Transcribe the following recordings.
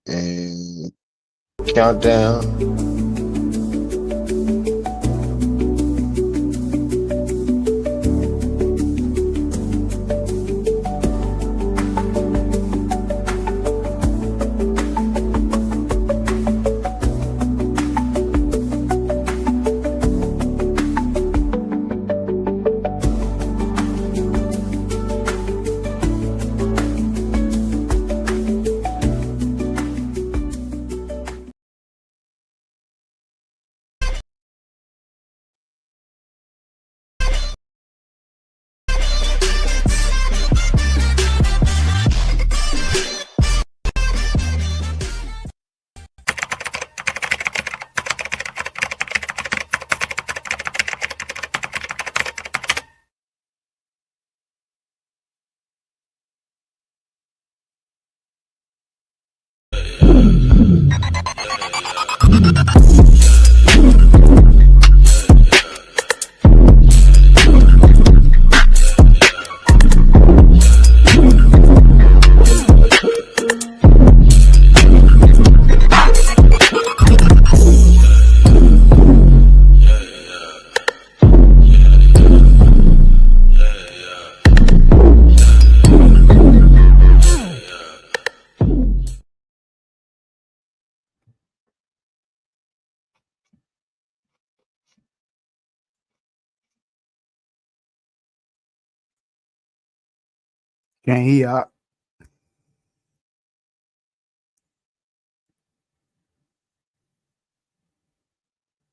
and countdown. Can't hear.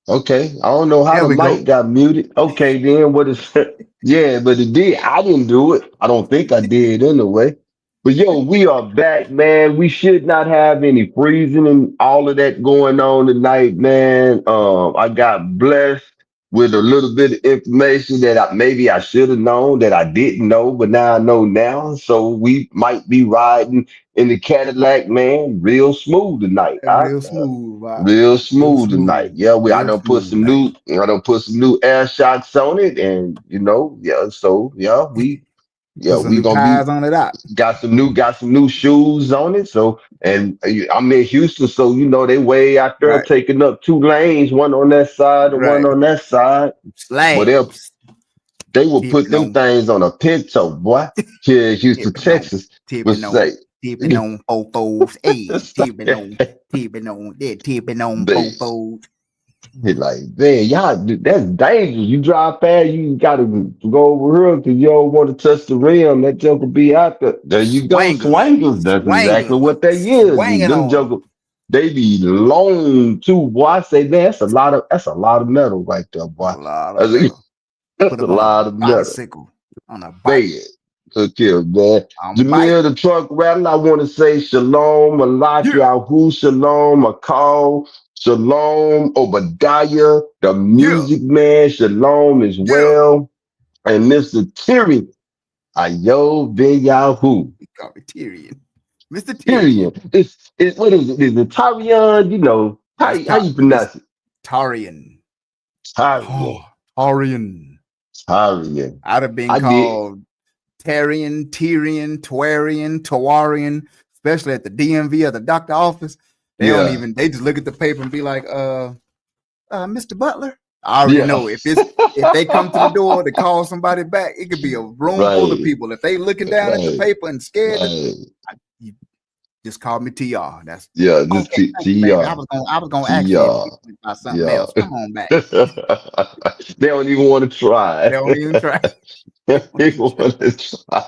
Okay, I don't know how There the we go. mic got muted. Okay, then what is? Yeah, but it did. I didn't do it. I don't think I did anyway. But yo, we are back, man. We should not have any freezing and all of that going on tonight, man. I got blessed with a little bit of information that maybe I should have known that I didn't know, but now I know now. So we might be riding in the Cadillac, man, real smooth tonight. Real smooth, Real real smooth tonight. smooth, Yeah, I real done put smooth some tonight. new air shocks on it, and yeah. So Put some we new gonna be tires on it out. got some new shoes on it. So, and I'm in Houston, so they way out there Right, taking up two lanes, one on that side and one right. on that side. But Slabs. they will put Tipping them on, things on a pinto, boy. Here in Houston, tipping on, Texas, would tipping on, say. tipping on fofos. Hey, tipping on, they're tipping on fofos. He like, man, y'all, that's dangerous. You drive fast, you gotta go over here because you don't want to touch the rim. That joker be out there. There you go, Swangers, swangers. That's exactly swangers, what they is. swanging Them on them. joker, they be long too. Boy, I say, man, that's a lot of metal right there, That's boy. a lot of That's a, metal. Put that's a them on a lot of metal. bicycle, on a bike, Man, look here, man. on a bike. Jamil the truck rattler, I want to say shalom, Malak, Yeah, Yahu, shalom, Makal, shalom, Obadiah, the yeah, music man, shalom as yeah. well. And Mr. Tyrion, Ayo Ben Yahu. He called me Tyrion. Mr. Tyrion. Tyrion. It's what is it? Is it Tyrion? That's How you it's pronounce it? Tarian. Tyrion. Oh, Tarian. Tyrion. I'd have been I did. called Tarian, Tyrian, Twarian, Tawarian, especially at the DMV or the doctor office. They don't Yeah. even, they just look at the paper and be like, Mr. Butler. I already Yeah. know if they come to the door to call somebody back, it could be a room full of Right. people. If they looking down at the Right. paper and scared, Right. you just call me TR. That's Yeah, just okay. Thank you, baby. TR. I was gonna ask you if TR. you went by something Yeah. else. Come on back. They don't even want to They try. don't even try. They Don't don't even even try. want to try.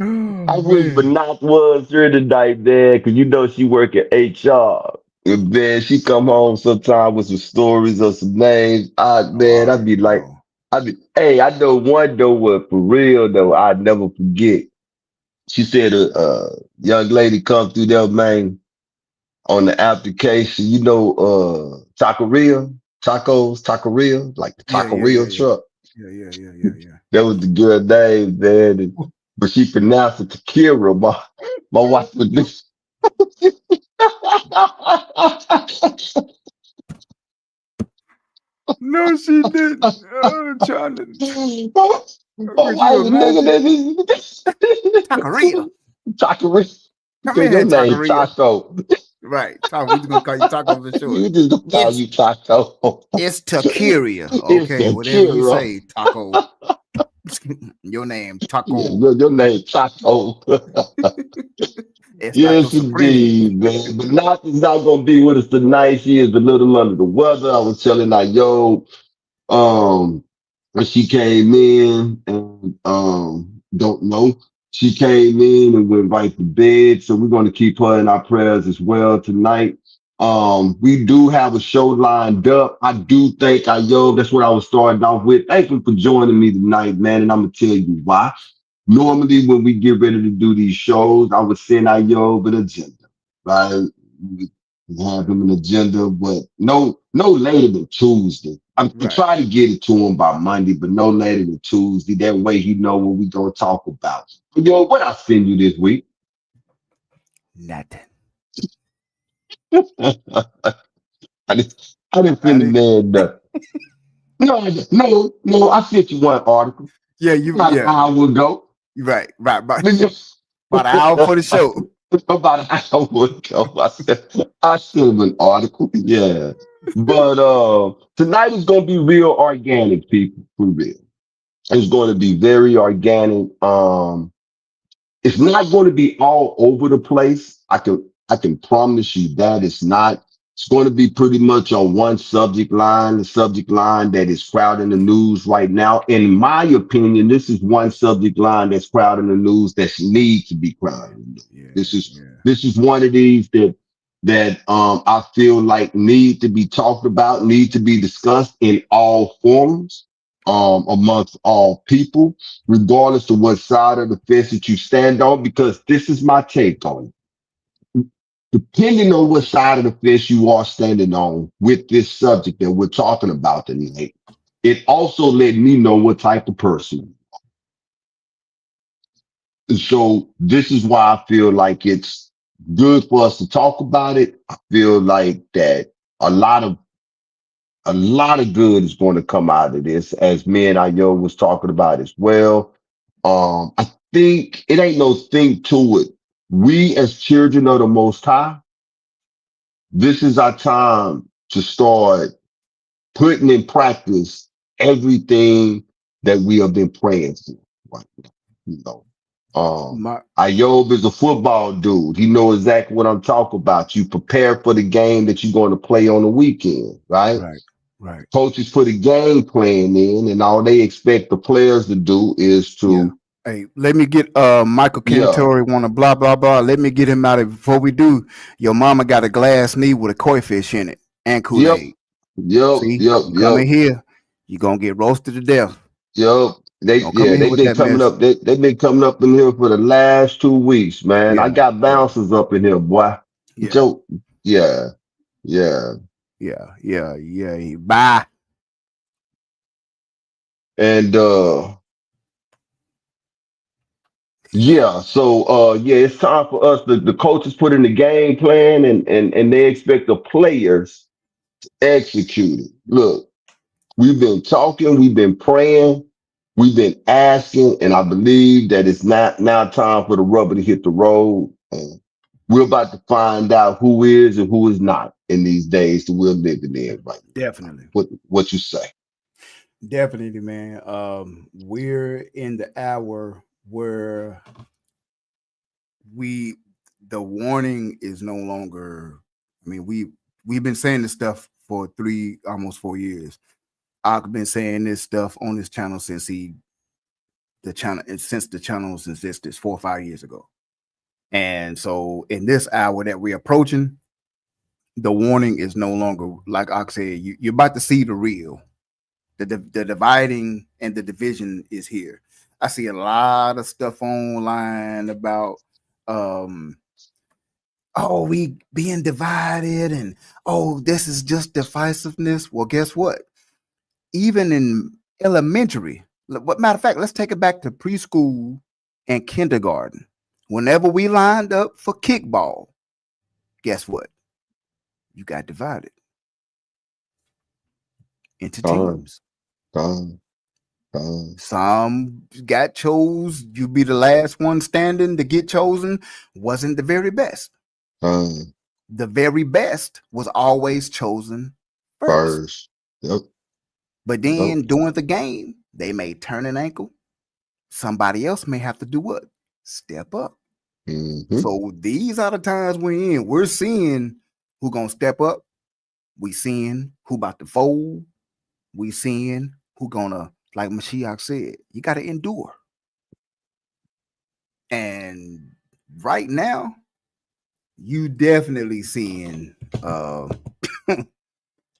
Oh I wish man. Banat was here tonight, man, because she work at HR. And man, she come home sometime with some stories or some names. Oh, I Man, I'd already be like, know. hey, I know one though, what for real though, I'd never forget. She said a young lady come through there, man, on the application, taqueria, like the Yeah, yeah, yeah, taqueria yeah. truck. Yeah, yeah, yeah, yeah, yeah. That was the good name, man. But she pronounced it Takira. My wife would do. No, she didn't. Oh, I'm trying to. My Could you wife was looking imagine? at me. Taqueria. Taqueria. Come in Your here, name Taqueria. Taco. Right. Taco. We just gonna call you Taco for short. You just gonna call It's you Taco. it's Taqueria. It's Okay, a whatever you Kira. say, Taco. Your name, Yeah, Taco. your name Taco. It's Taco Yes, Supreme. indeed, man. But not is not gonna be with us tonight. She is a little under the weather. I was telling her, yo, when she came in and don't know. She came in and went right to bed. So we're gonna keep her in our prayers as well tonight. We do have a show lined up. I do think yo, that's what I was starting off with. Thank you for joining me tonight, man. And I'm gonna tell you why. Normally, when we get ready to do these shows, I would send Ayob an agenda, right? We have him an agenda, but no later than Tuesday. I'm Right. trying to get it to him by Monday, but no later than Tuesday. That way he know what we gonna talk about. But yo, what I send you this week? Nothing. I didn't send the Nothing. man nothing. No. I sent you one article Yeah, you. about an Yeah. hour ago. Right. Right. About an hour for the show. About an hour ago, I sent him an article. Yeah. But tonight is gonna be real organic, people, for real. It's gonna be very organic. It's not going to be all over the place. I can promise you that it's not. It's going to be pretty much on one subject line, the subject line that is crowding the news right now. In my opinion, this is one subject line that's crowding the news that needs to be crowding Yeah. the news. Yeah. This is Yeah. this is one of these that I feel like need to be talked about, need to be discussed in all forums, amongst all people regardless of what side of the fence that you stand on, because this is my take on it. Depending on what side of the fence you are standing on with this subject that we're talking about tonight, it also let me know what type of person. And so this is why I feel like it's good for us to talk about it. I feel like that a lot of a lot of good is going to come out of this, as me and Ayo was talking about as well. I think it ain't no thing to it. We as children of the Most High, this is our time to start putting in practice everything that we have been praying for. Right now, you know. My. Ayob is a football dude. He knows exactly what I'm talking about. You prepare for the game that you're going to play on the weekend, right? Right. Right. Coaches put a game plan in, and all they expect the players to do is Yeah. to, Hey, let me get Michael yeah, Cantori wanna blah blah blah. Let me get him out of before we do. Your mama got a glass knee with a koi fish in it and yep, Kool-Aid. yep, See, yep, you come yep, in here, you gonna get roasted to death. yep. Don't come in here They've with been that coming mess. up. They've been coming up in here for the last 2 weeks, man. I Yeah, got yeah, bouncers up in here, boy. yeah, Joe, yeah, yeah. yeah. Bye. And yeah, so yeah, it's time for us. The coaches put in the game plan, and they expect the players to execute it. Look, we've been talking, we've been praying, we've been asking, and I believe that it's not now time for the rubber to hit the road. And we're about to find out who is and who is not in these days that we're living in right now. Definitely, What you say? definitely, man. We're in the hour where we the warning is no longer. I mean, we've been saying this stuff for almost 4 years. I've been saying this stuff on this channel since the channel's existed 4 or 5 years ago. And so in this hour that we're approaching, the warning is no longer like I said. You're about to see the real. The dividing and the division is here. I see a lot of stuff online about um oh, we being divided and oh, this is just divisiveness. Well, guess what? Even in elementary, what matter of fact, let's take it back to preschool and kindergarten. Whenever we lined up for kickball, guess what? You got divided into Gone, teams. gone. uh, Some got chose. You be the last one standing to get chosen. Wasn't the very best. uh, The very best was always chosen first. first. Yep. But Yep. then during the game, they may turn an ankle. Somebody else may have to do what? Step up. Mm-hmm. So these are the times we're in. We're seeing who gonna step up. We seeing who about to fold. We seeing who gonna, like Mashiach said, you gotta endure. And right now, you definitely seeing uh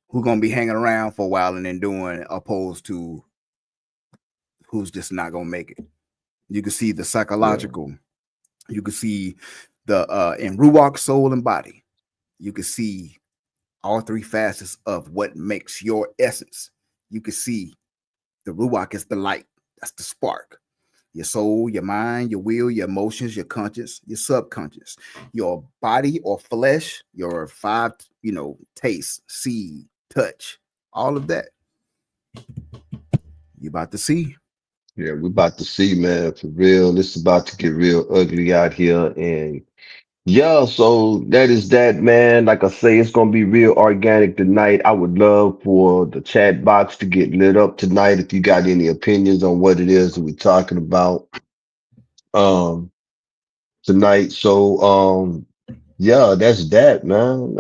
who gonna be hanging around for a while and then doing, opposed to who's just not gonna make it. You can see the Yeah. psychological, you can see the in Ruach, soul, and body. You can see all three facets of what makes your essence. You can see the Ruach is the light, that's the spark. Your soul, your mind, your will, your emotions, your conscience, your subconscious, your body or flesh, your five, taste, see, touch, all of that. You about to see. Yeah, we about to see, man, for real. It's about to get real ugly out here. And yeah, so that is that, man. Like I say, it's gonna be real organic tonight. I would love for the chat box to get lit up tonight if you got any opinions on what it is that we're talking about um tonight. So yeah, that's that, man.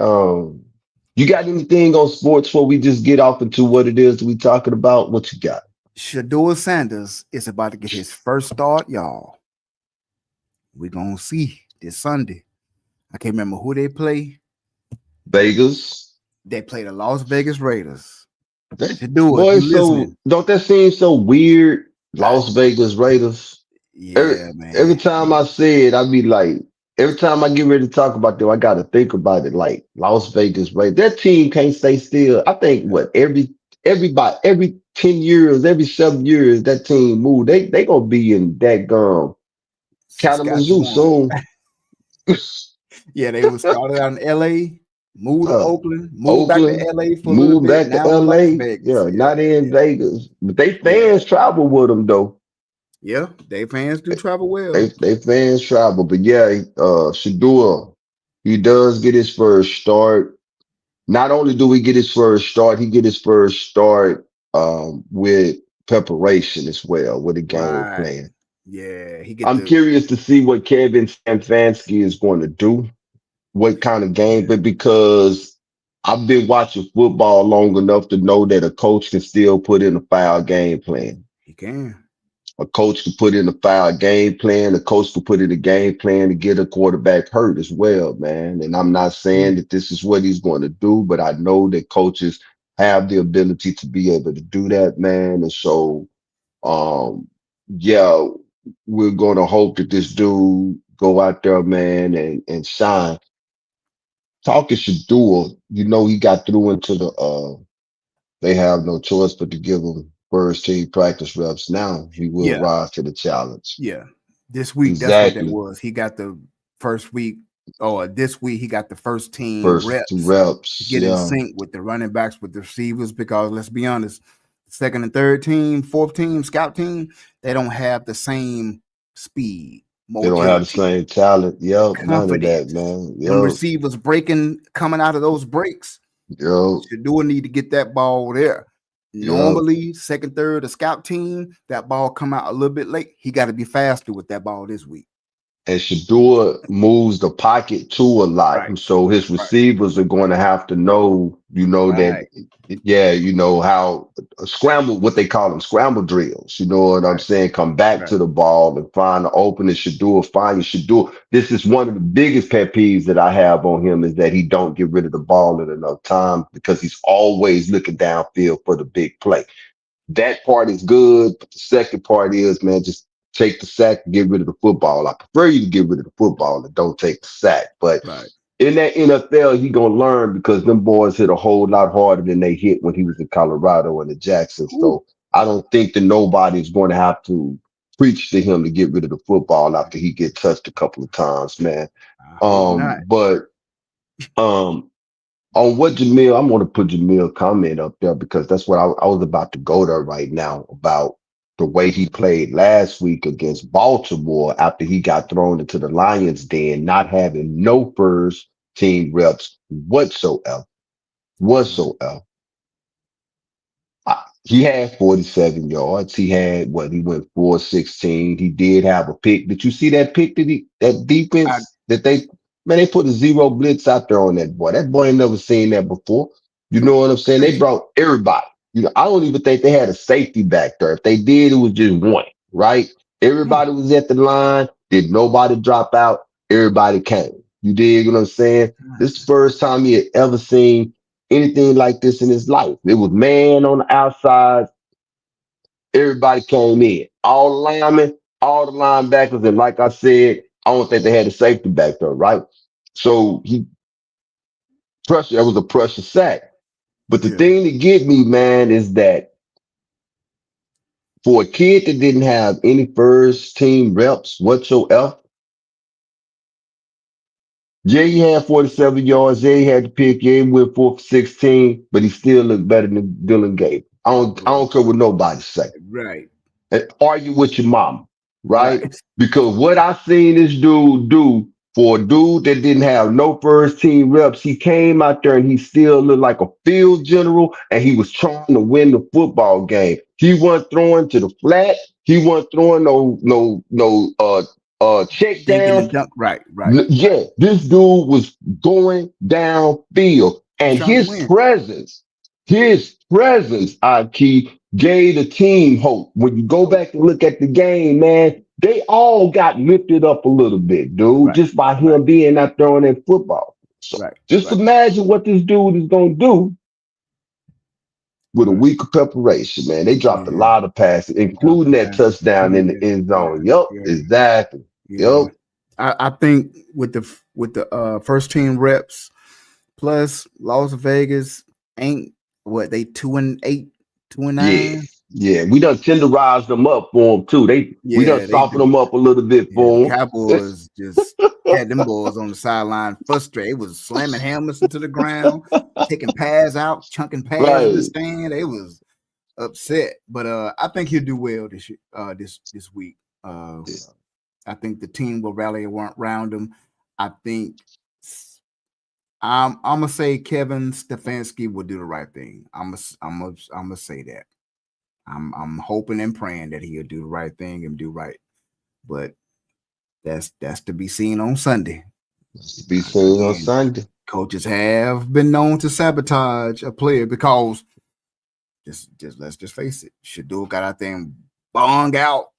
You got anything on sports before we just get off into what it is that we talking about? What you got? Shador Sanders is about to get his first start, y'all. We're gonna see this Sunday. I can't remember who they play, but Vegas. they play the Las Vegas Raiders. That Shador, if boy, you so listening, don't that seem so weird? I, Las Vegas Raiders. Every yeah, every man. time I say it, I be like, every time I get ready to talk about them, I gotta think about it. Like Las Vegas Raiders, that team can't stay still. I think what every 10 years, every 7 years, that team move. They gonna be in that Kalamazoo Saskatchewan. soon. Yeah, they was started out in LA, moved to uh, Oakland, moved back to Oakland, LA for a little move bit. back to Now in Las LA. Vegas. Yeah, Yeah, not in yeah, Vegas, but they yeah. fans travel with them though. Yeah, they fans do travel They well. they fans travel, but yeah, Shadua, he does get his first start. Not only do we get his first start, he get his first start with preparation as well, with a game Right. plan. Yeah, he get I'm the curious to see what Kevin Stefanski is going to do, what kind of game, yeah, but because I've been watching football long enough to know that a coach can still put in a foul game plan. he can. A coach could put in a foul game plan. A coach could put in a game plan to get a quarterback hurt as well, man. And I'm not saying Mm. that this is what he's going to do, but I know that coaches have the ability to be able to do that, man. And so, um, yeah, we're going to hope that this dude go out there, man, and shine. Talking Shadua, he got through into they have no choice but to give him first team practice reps. Now he will Yeah, rise to the challenge. yeah. This week, that's what that Exactly. was. He got the first week, or this week, he got the first team First two reps to reps. get in Yeah. sync with the running backs, with the receivers, because let's be honest, second and third team, fourth team, scout team, they don't have the same speed, They don't have the mobility, same talent. Yep. None of that, confidence. man. Them Yep. receivers breaking, coming out of those breaks. Yep. Shadua need to get that ball there. Yep. Normally, second, third, the scout team, that ball come out a little bit late. He got to be faster with that ball this week. And Shador moves the pocket too a lot. Right, And so his right, receivers are going to have to know, that, right, yeah, how scramble, what they call them, scramble drills. You know what I'm right, saying? Come back right. to the ball and find the opening. Shador, find your Shador. This is one of the biggest pet peeves that I have on him is that he don't get rid of the ball in enough time because he's always looking downfield for the big play. That part is good, but the second part is, man, just take the sack and get rid of the football. I prefer you to get rid of the football and don't take the sack. But Right. in that NFL, he gonna learn because them boys hit a whole lot harder than they hit when he was in Colorado and the Jackson. Whew. So I don't think that nobody's going to have to preach to him to get rid of the football after he get touched a couple of times, man. I hope not. But um, on what Jamil, I'm going to put Jamil comment up there because that's what I was about to go there right now about. the way he played last week against Baltimore after he got thrown into the Lions den, not having no first team reps whatsoever, Right. whatsoever. He had 47 yards. He had what? He went 416. He did have a pick. Did you see that pick that I defense that they put a zero blitz out there on that boy. That boy ain't never seen that before. You know what I'm saying? They brought everybody. I don't even think they had a safety back there. If they did, it was just one, right? mm, Everybody was at the line. Did nobody drop out? Everybody came. You dig what I'm saying? This is the first time he had ever seen anything like this in his life. It was man on the outside. Everybody came in. All the linemen, all the linebackers, and like I said, I don't think they had a safety back there, right? So he pressure. That was a pressure sack. But the yeah. thing that get me, man, is that for a kid that didn't have any first team reps whatsoever, yeah, he had 47 yards. Yeah, he had the pick. Yeah, he went 4 for 16, but he still looked better than Dylan Gabriel. I Right. don't care what nobody say. Right. And argue with your mama, right? Right. Because what I seen this dude do for a dude that didn't have no first team reps, he came out there and he still looked like a field general and he was trying to win the football game. He wasn't throwing to the flat. He wasn't throwing no check Dinking downs. and dunk. Right. Right. Right. Yeah, this dude was going downfield, He's and trying to win. his presence, Key, gave the team hope. When you go Oh, back and look at the game, man, they all got lifted up a little bit, dude, right. just by Right. him being out there on that football. So Right. just Right. imagine what this dude is gonna do with a Right. week of preparation, man. They dropped a Yeah. lot of passes, Drop the including that pass. touchdown in the Yeah. end Yeah. zone. Yup, Yeah. exactly. Yeah. Yup. I think with the first team reps plus Las Vegas ain't what they 2-8, two and Yeah, nine. yeah. We done tenderized them up for them too. We done Yeah, they softened do. them up a little bit Yeah, the for them. Cowboys just had them boys on the sideline frustrated. It was slamming helmets into the ground, taking pads out, chunking pads in the Right. stand. They was upset. But I think he'll do well this week. Uh I think the team will rally around him. I think I'm gonna say Kevin Stefanski will do the right thing. I'm gonna say that. I'm hoping and praying that he'll do the right thing and do right. But that's to be seen on Sunday. Be seen on Again, Sunday. coaches have been known to sabotage a player because just let's just face it. Shador got out there and bong out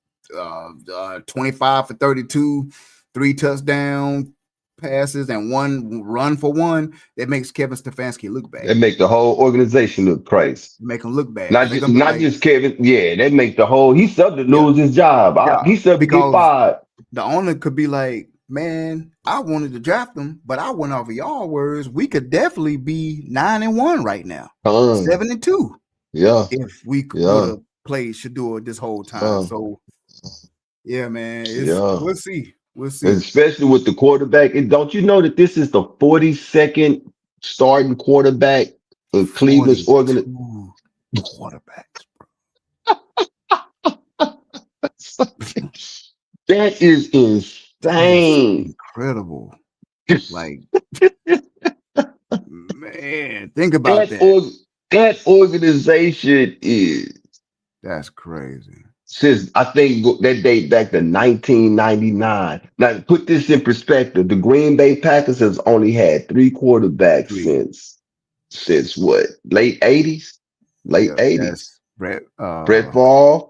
25 for 32, 3 touchdown passes, and 1 run for 1. That makes Kevin Stefanski look That bad. make the whole organization look crazy. Make him look bad because Not they're just gonna be not like, just Kevin. Yeah, that make the whole. He's up to yeah, lose his job. yeah, He's up to get because fired. the owner could be like, man, I wanted to draft him, but I went off of y'all words. We could definitely be 9-1 right now, Uh, 7-2 yeah, if we would yeah, have played Shador this whole time. yeah, So yeah, man, it's yeah. we'll see, we'll And see. especially with the quarterback. And don't you know that this is the 42nd starting quarterback in Cleveland's organ? 42 quarterbacks. That is That is insane. incredible. Like, man, think about That that. org that organization is That's crazy. since I think that date back to 1999. Now put this in perspective. The Green Bay Packers has only had three quarterbacks 3. since what? Late 80s? Late Yeah, 80s. that's Brett Brett Favre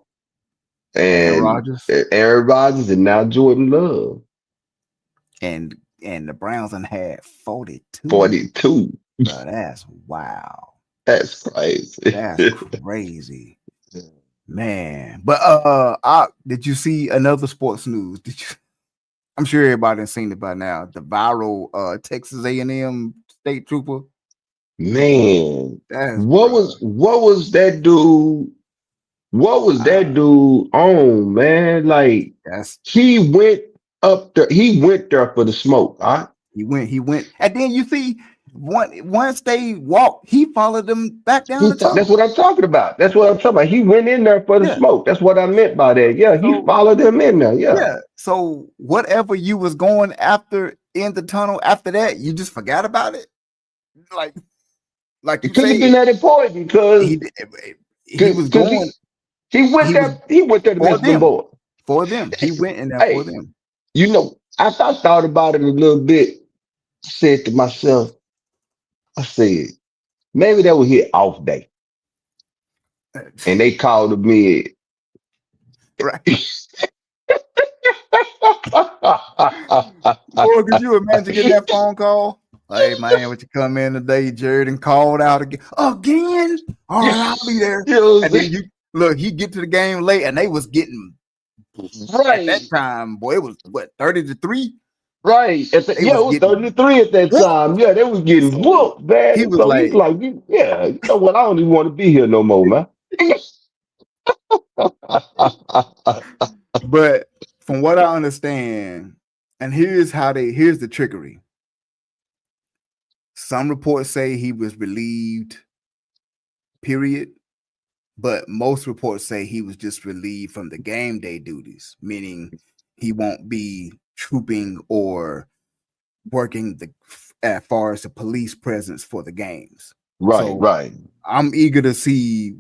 Aaron and Rodgers. Aaron Rodgers and now Jordan Love. And the Browns and had 42. 42. Bro, that's wow. That's crazy. That's crazy. Man. But did you see another sports news? Did you I'm sure everybody has seen it by now. The viral Texas A&M state trooper. Man, That's bro. what was that dude? What was that Uh, dude on, man? Like that's he went he went there for the smoke. All right. he went. And then you see, once they walked, he followed them back down the That's tunnel. what I'm talking about. That's what I'm talking about. He went in there for the Yeah. smoke. That's what I meant by that. Yeah, he So followed him in there. Yeah. yeah. So whatever you was going after in the tunnel after that, you just forgot about it. Like like It you couldn't have said, been that important he because he was because going. he He was went there to for mess with them them. boys. For them. He went in there for Hey, them. after I thought about it a little bit, I said to myself, I said, maybe that was his off day. And they called me Right. in. Boy, could you imagine getting that phone call? Hey man, would you come in today, Jared, and called out again? Again? All right, I'll be there. You know what I'm And then saying? you look, he get to the game late, and they was getting at that Right, time, boy, it was what 30-3. right. They Yeah, was it was getting 33 at that whooped. time. Yeah, they was getting So whooped, he man. was So he's like, like, yeah, you know what? I don't even want to be here no more, man. but from what I understand, and here's the trickery. Some reports say he was relieved, period. But most reports say he was just relieved from the game day duties, meaning he won't be trooping or working as far as the police presence for the games. Right, So right. I'm eager to see.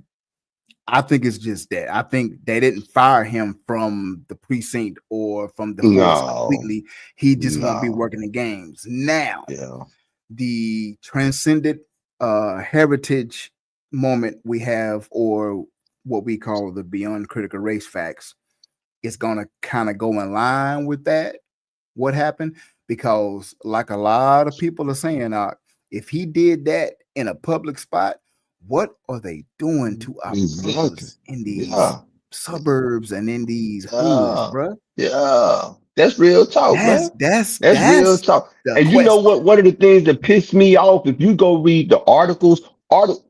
I think it's just that. I think they didn't fire him from the precinct or from the force No, completely. He just won't be no. working the games. Now, Yeah. the transcended heritage moment we have, or what we call the beyond critical race facts, is going to kind of go in line with that. What happened? Because, like a lot of people are saying, if he did that in a public spot, what are they doing to our Exactly. brothers in these Yeah. suburbs and in these hoods, Yeah. bruh? Yeah. That's real talk, That's man. that's That's real that's talk. the And you know question. what? One of the things that pissed me off, if you go read the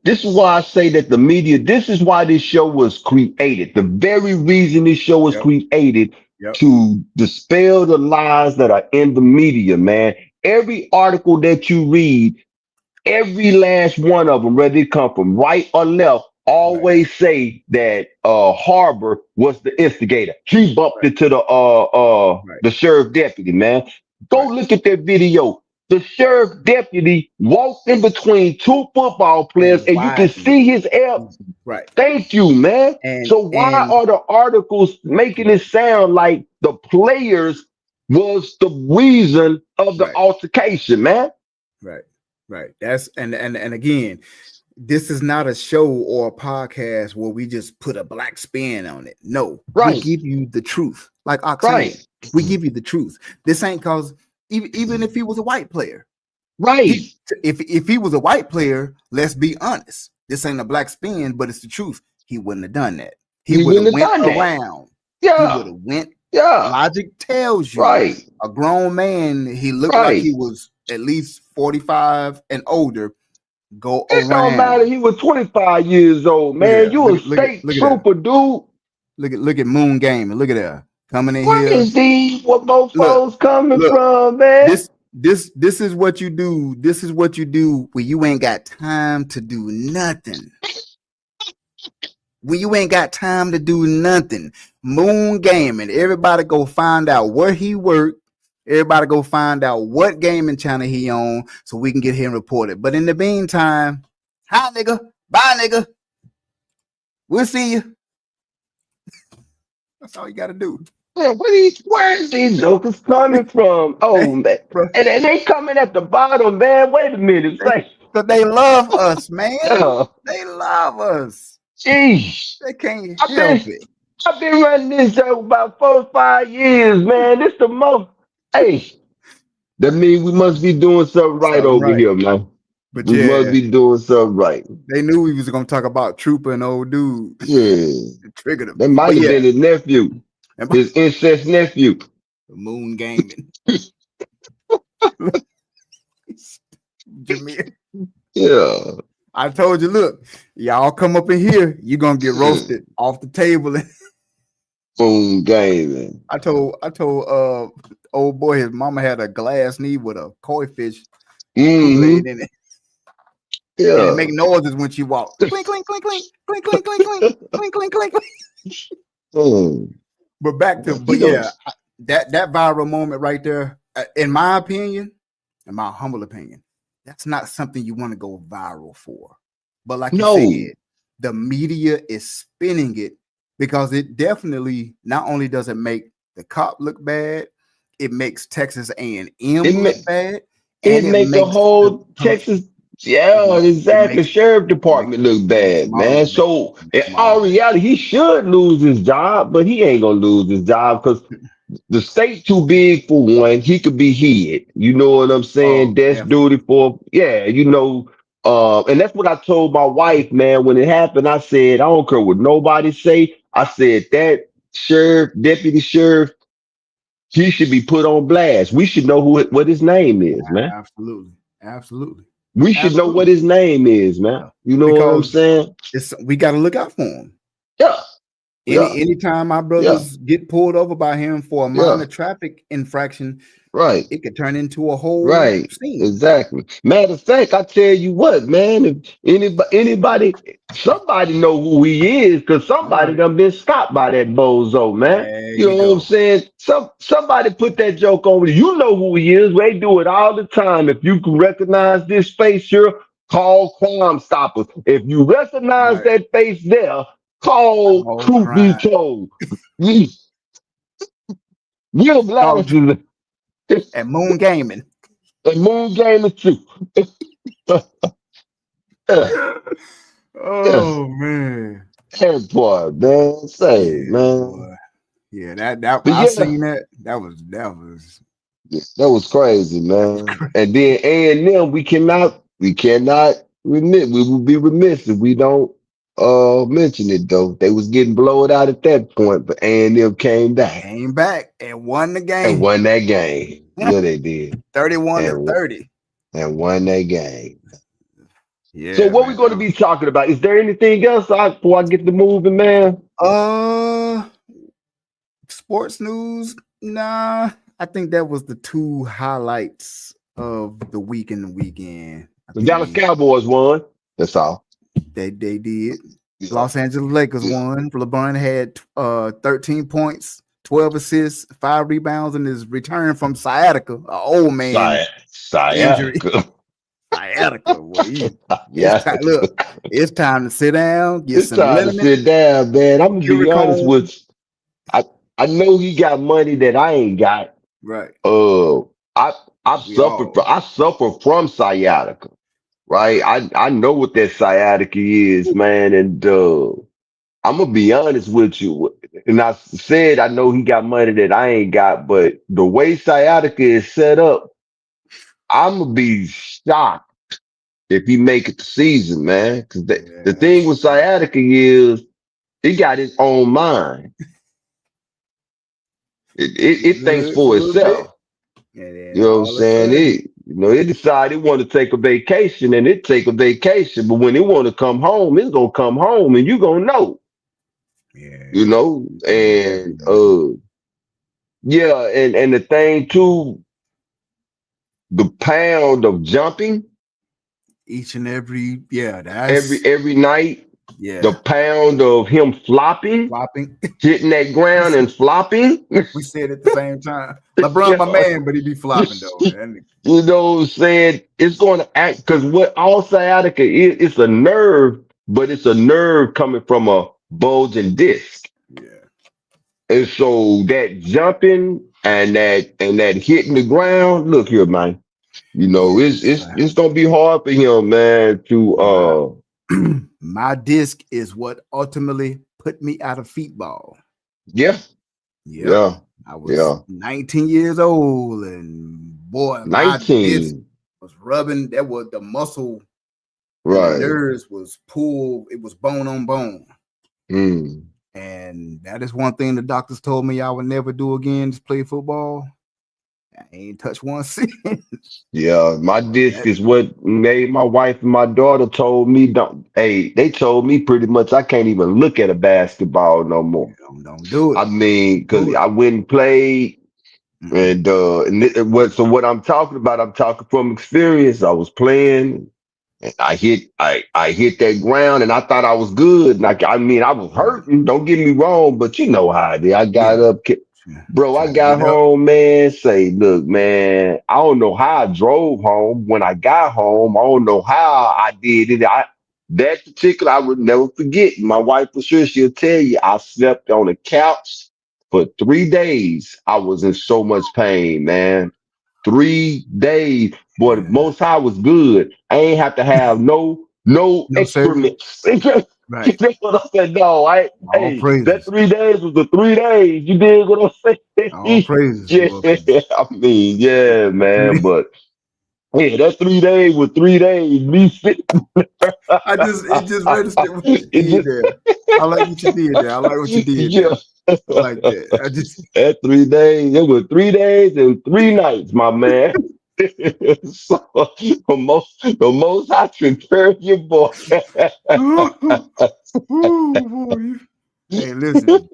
this is why I say that the media, this is why this show was created. The very reason this show was Yep. created Yep. to dispel the lies that are in the media, man. Every article that you read, every last one of them, whether it come from right or left, Right. always say that Harbor was the instigator. He bumped Right. into Right. the sheriff deputy, man. Go Right. look at that video. The sheriff deputy walked in between two football players, And and you can widely. see his air. Right. Thank you, man. And So why and are the articles making right. it sound like the players was the reason of the Right. altercation, man? Right. Right. That's and again, this is not a show or a podcast where we just put a black spin on it. No, we Right, give you the truth. Like Ox right, said, we give you the truth. This ain't cause even if he was a white player, right. he if he was a white player, let's be honest. This ain't a black spin, but it's the truth. He wouldn't have done that. He He would have wouldn't have went done that. around. He would Yeah, have went. yeah, Logic tells you right, a grown man, he looked like right. he was at least 45 and older, go It don't matter. around. He was 25 years old, Look at man. that. You a state Look at that. trooper, dude. Look at Moon Gaming. Look at that. Coming in What here. is these? What both Look, folks coming look. from, man? This is what you do. This is what you do when you ain't got time to do nothing. When you ain't got time to do nothing. Moon Gaming. Everybody go find out where he worked. Everybody go find out what gaming channel he on so we can get him reported. But in the meantime, hi nigga. Bye nigga. We'll see you. That's all you gotta do. Yeah, where is these jokers coming from? Oh, man. Bro. And they coming at the bottom, man. Wait a minute. Say, Because they love us, man. yeah, They love us. jeez. They can't I've been, help it. I've been running this joke about 4 or 5 years, man. This the most. Hey, that means we must be doing something right Something over right. here, man. But We must yeah, be doing something right. they knew we was gonna talk about Trooper and old dude. Yeah. It triggered them. That But might have yeah, been his nephew, and his incest nephew. Moon Gaming. Jameer. Yeah. I told you, look, y'all come up in here, you're gonna get roasted off the table. Boom gaming. I told old boy his mama had a glass knee with a koi fish Kool-Aid Mm-hmm. in it, and it Yeah. make noises when she walk. Clink, clink, clink, clink, clink, clink, clink, clink, clink, clink, clink, clink. Mm. But back to, But you but know, yeah, that viral moment right there, in my opinion, in my humble opinion, that's not something you want to go viral for. But like you said, no, the media is spinning it because it definitely not only does it make the cop look bad, it makes Texas A&M it look make bad, and it it make the makes the whole Texas, yeah, it exactly, makes sheriff makes department look makes bad, them all man. look bad. So in Makes them all all look bad. reality, he should lose his job, but he ain't gonna lose his job because the state too big for one. He could be hid. You know what I'm saying? Oh, That's duty definitely. for, yeah, you know. And that's what I told my wife, man, when it happened. I said, I don't care what nobody say. I said that sheriff, deputy sheriff, he should be put on blast. We should know what his name is, man. Absolutely. Absolutely. We should know what Absolutely. his name is, man. Yeah. You know what I'm Because saying? it's we got to look out for him. Yeah, yeah, Anytime my yeah, brothers get pulled over by him for a yeah. minor traffic infraction, Right. it could turn into a whole Right, scene. exactly. Matter of fact, I tell you what, man, if somebody know who he is, because All somebody right. done been stopped by that bozo, man. There You you know what I'm go. saying? Somebody put that joke on you. You know who he is. They do it all the time. If you can recognize this face here, call Crime Stoppers. If you recognize Right. that face there, call All Truth Be crime. Told. Will Call Gladys is and Moon Gaming. a moon game of truth. Yes, Oh man. that part, man. Say, Yeah, man. boy. Yeah, that But I yeah, seen that. That was that was crazy, man. And then A&M, we cannot remit. We would be remiss if we don't mention it though. They was getting blown out at that point, but A&M came back came back and won the and game. won that game. Yeah, they did. 31 to And 30. and won that game. So Yeah, what we man. going to be talking about? Is there anything else before I get the moving, man? Uh, sports news. Nah, I think that was the two highlights of the week and the weekend. I The think Dallas Cowboys won. That's all. they did. Yeah. Los Angeles Lakers Yeah. won. LeBron had 13 points, 12 assists, 5 rebounds in his return from sciatica, an old man injury. Sciatica. Sciatica, boy. It's Yeah. time. Look, it's time to sit down, get It's some time to liniment, sit down, man. I'm gonna be honest curicone. with you. I I know he got money that I ain't got. Right. Uh I We all. I suffer from sciatica. Right. I know what that sciatica is, man, and I'm gonna be honest with you. And I said I know he got money that I ain't got, but the way sciatica is set up, I'm gonna be shocked if he make it the season, man. Because the Yeah, thing with sciatica is he got his own mind. It thinks it's a for little bit. itself. And You then know what I'm all of a saying? sudden, It decide it want to take a vacation and it take a vacation, but when it want to come home, it's gonna come home, and you gonna know. You yeah, know, most and definitely gonna know. yeah, and the thing too, the pound of jumping Each and every, yeah, that's, every night, the yeah, pound of him flopping, flopping. hitting that ground and flopping. We said at the same time. LeBron, my Yeah. man, but he be flopping though. And You know what I'm saying? It's going to act because what all sciatica is, it's a nerve, but it's a nerve coming from a bulging disc. yeah, And so that jumping and that hitting the ground, look here, man. You know, it's yes. it's it's gonna be hard for him, man, to My my disc is what ultimately put me out of feetball. yeah, Yep. yeah, I was yeah. 19 years old, and boy, my disc 19. was rubbing. That was the muscle and the Right. nerves was pulled. It was bone on bone. Mm. And that is one thing the doctors told me I would never do again is play football. I ain't touched one since. Yeah, my disc That, is what made my wife and my daughter told me don't. Hey, they told me pretty much I can't even look at a basketball no more. don't do I it. mean, Do because it. I went and played. Mm-hmm. What I'm talking about, I'm talking from experience. I was playing. I hit that ground and I thought I was good. And I mean, I was Right. hurting. Don't get me wrong, but you know how it is. I got Yeah. up, bro. I Trying to got get up. home, man. Say, look, man. I don't know how I drove home. When I got home, I don't know how I did it. That particular, I would never forget. My wife for sure, she'll tell you. I slept on the couch for 3 days. I was in so much pain, man. 3 days. Boy, the Yeah. most high was good. I ain't have to have no No surgery. excrements. Right. That's what I said. No, All hey, that praises. 3 days was the 3 days. You did what I'm All saying? praises, Yeah, boy. 'Cause I mean, it- yeah, man. it- But yeah, that 3 days was 3 days. Me sitting. it just registered what you It did just there. I like what you did there. I like what you did yeah. there. I like that. I just That 3 days, it was 3 days and 3 nights, my man. So the most I can carry your boy. Ooh, boy. Hey, listen,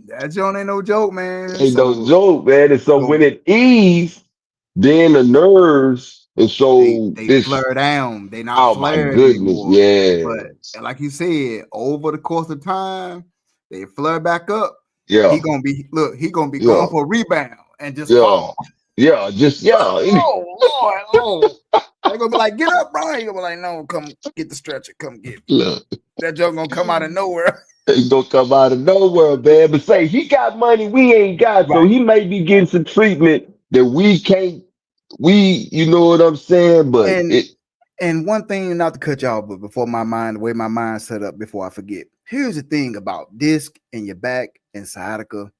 that joint ain't no joke, man. Ain't no So joke, man. And so so when it eased, then the nerves, and so they it's flare down. They not oh my flaring goodness, anymore. But yes. like you said, over the course of time, they flare back up. Yeah, He gonna be going yeah, for a rebound and just yeah, fall. yeah, just yeah. Oh Lord, oh. They're gonna be like, get up, bro. He gonna be like, no, come get the stretcher, come get me. Look, That joke gonna come out of nowhere. he gonna come out of nowhere, man. But say he got money we ain't got, so Right. he may be getting some treatment that we can't. You know what I'm saying? But And it, and one thing, not to cut y'all, but before the way my mind set up, before I forget. Here's the thing about disc in your back and sciatica.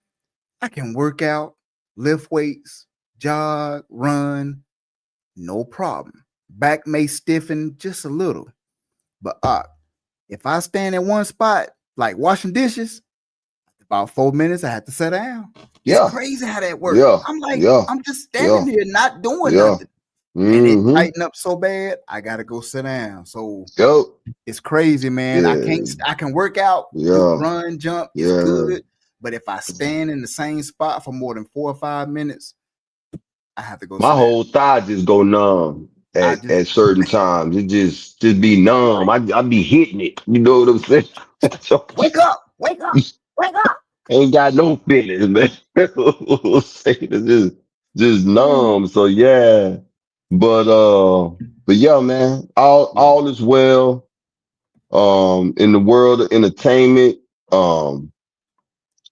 I can work out, lift weights, jog, run, no problem. Back may stiffen just a little, but if I stand in one spot, like washing dishes, about 4 minutes, I have to sit down. It's yeah, crazy how that works. yeah, I'm like, yeah, I'm just yeah, standing here not doing yeah. nothing. And it Mm-hmm. tightened up so bad, I gotta go sit down. So Yep. it's crazy, man. Yeah. I can work out, do Yeah. run, jump, it's Yeah. good. But if I stand in the same spot for more than 4 or 5 minutes, I have to go My sit down. whole thigh just go numb I at just certain times. It just be numb. I be hitting it. You know what I'm saying? So, wake up, wake up, wake up. ain't got no feelings, man. Say it's just numb. So yeah. But but yeah, man. Yeah. All is well. In the world of entertainment. Um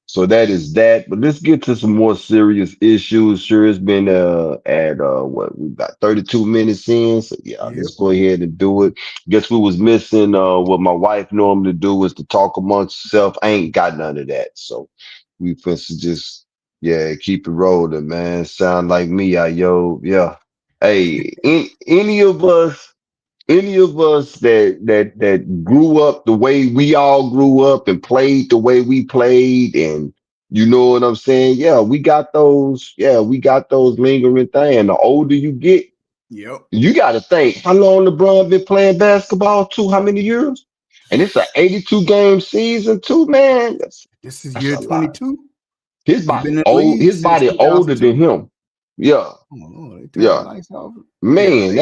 So that is that. But let's get to some more serious issues. Sure, it's been at what we got 32 minutes in. So yeah, Yep. let's go ahead and do it. Guess we was missing what my wife normally do is to talk amongst herself. I ain't got none of that. So we supposed to just yeah, keep it rolling, man. Sound like me, yeah. Hey, any of us that grew up the way we all grew up and played the way we played, and you know what I'm saying? Yeah, we got those. Yeah, we got those lingering things. And the older you get, Yep. you got to think how long LeBron been playing basketball too? How many years? And it's an 82 game season too, man. This is That's year a lot. 22. His He body been in the old. league His since body older than 2002. him. Yeah, Oh Lord, they turned the yeah, lights off. Yeah, man.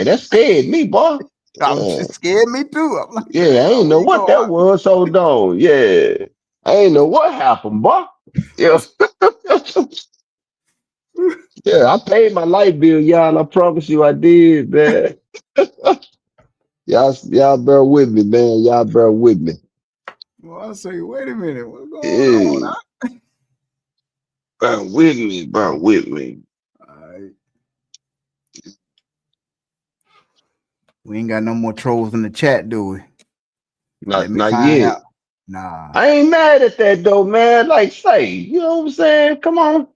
That scared me, boy. Yeah. it scared me too. I'm like, Yeah, I ain't oh, know we what go that out. was. Hold on. Yeah. I ain't know what happened, boy. Yeah. Yeah, I paid my light bill, y'all, and I promise you I did, man. Y'all bear with me, man. Y'all bear with me. Well, I say, wait a minute, what's going on? Yeah. Bear with me, bear with me. All right. We ain't got no more trolls in the chat, do we? Let me Not find yet. out. Nah. I ain't mad at that though, man. Like say, you know what I'm saying? Come on.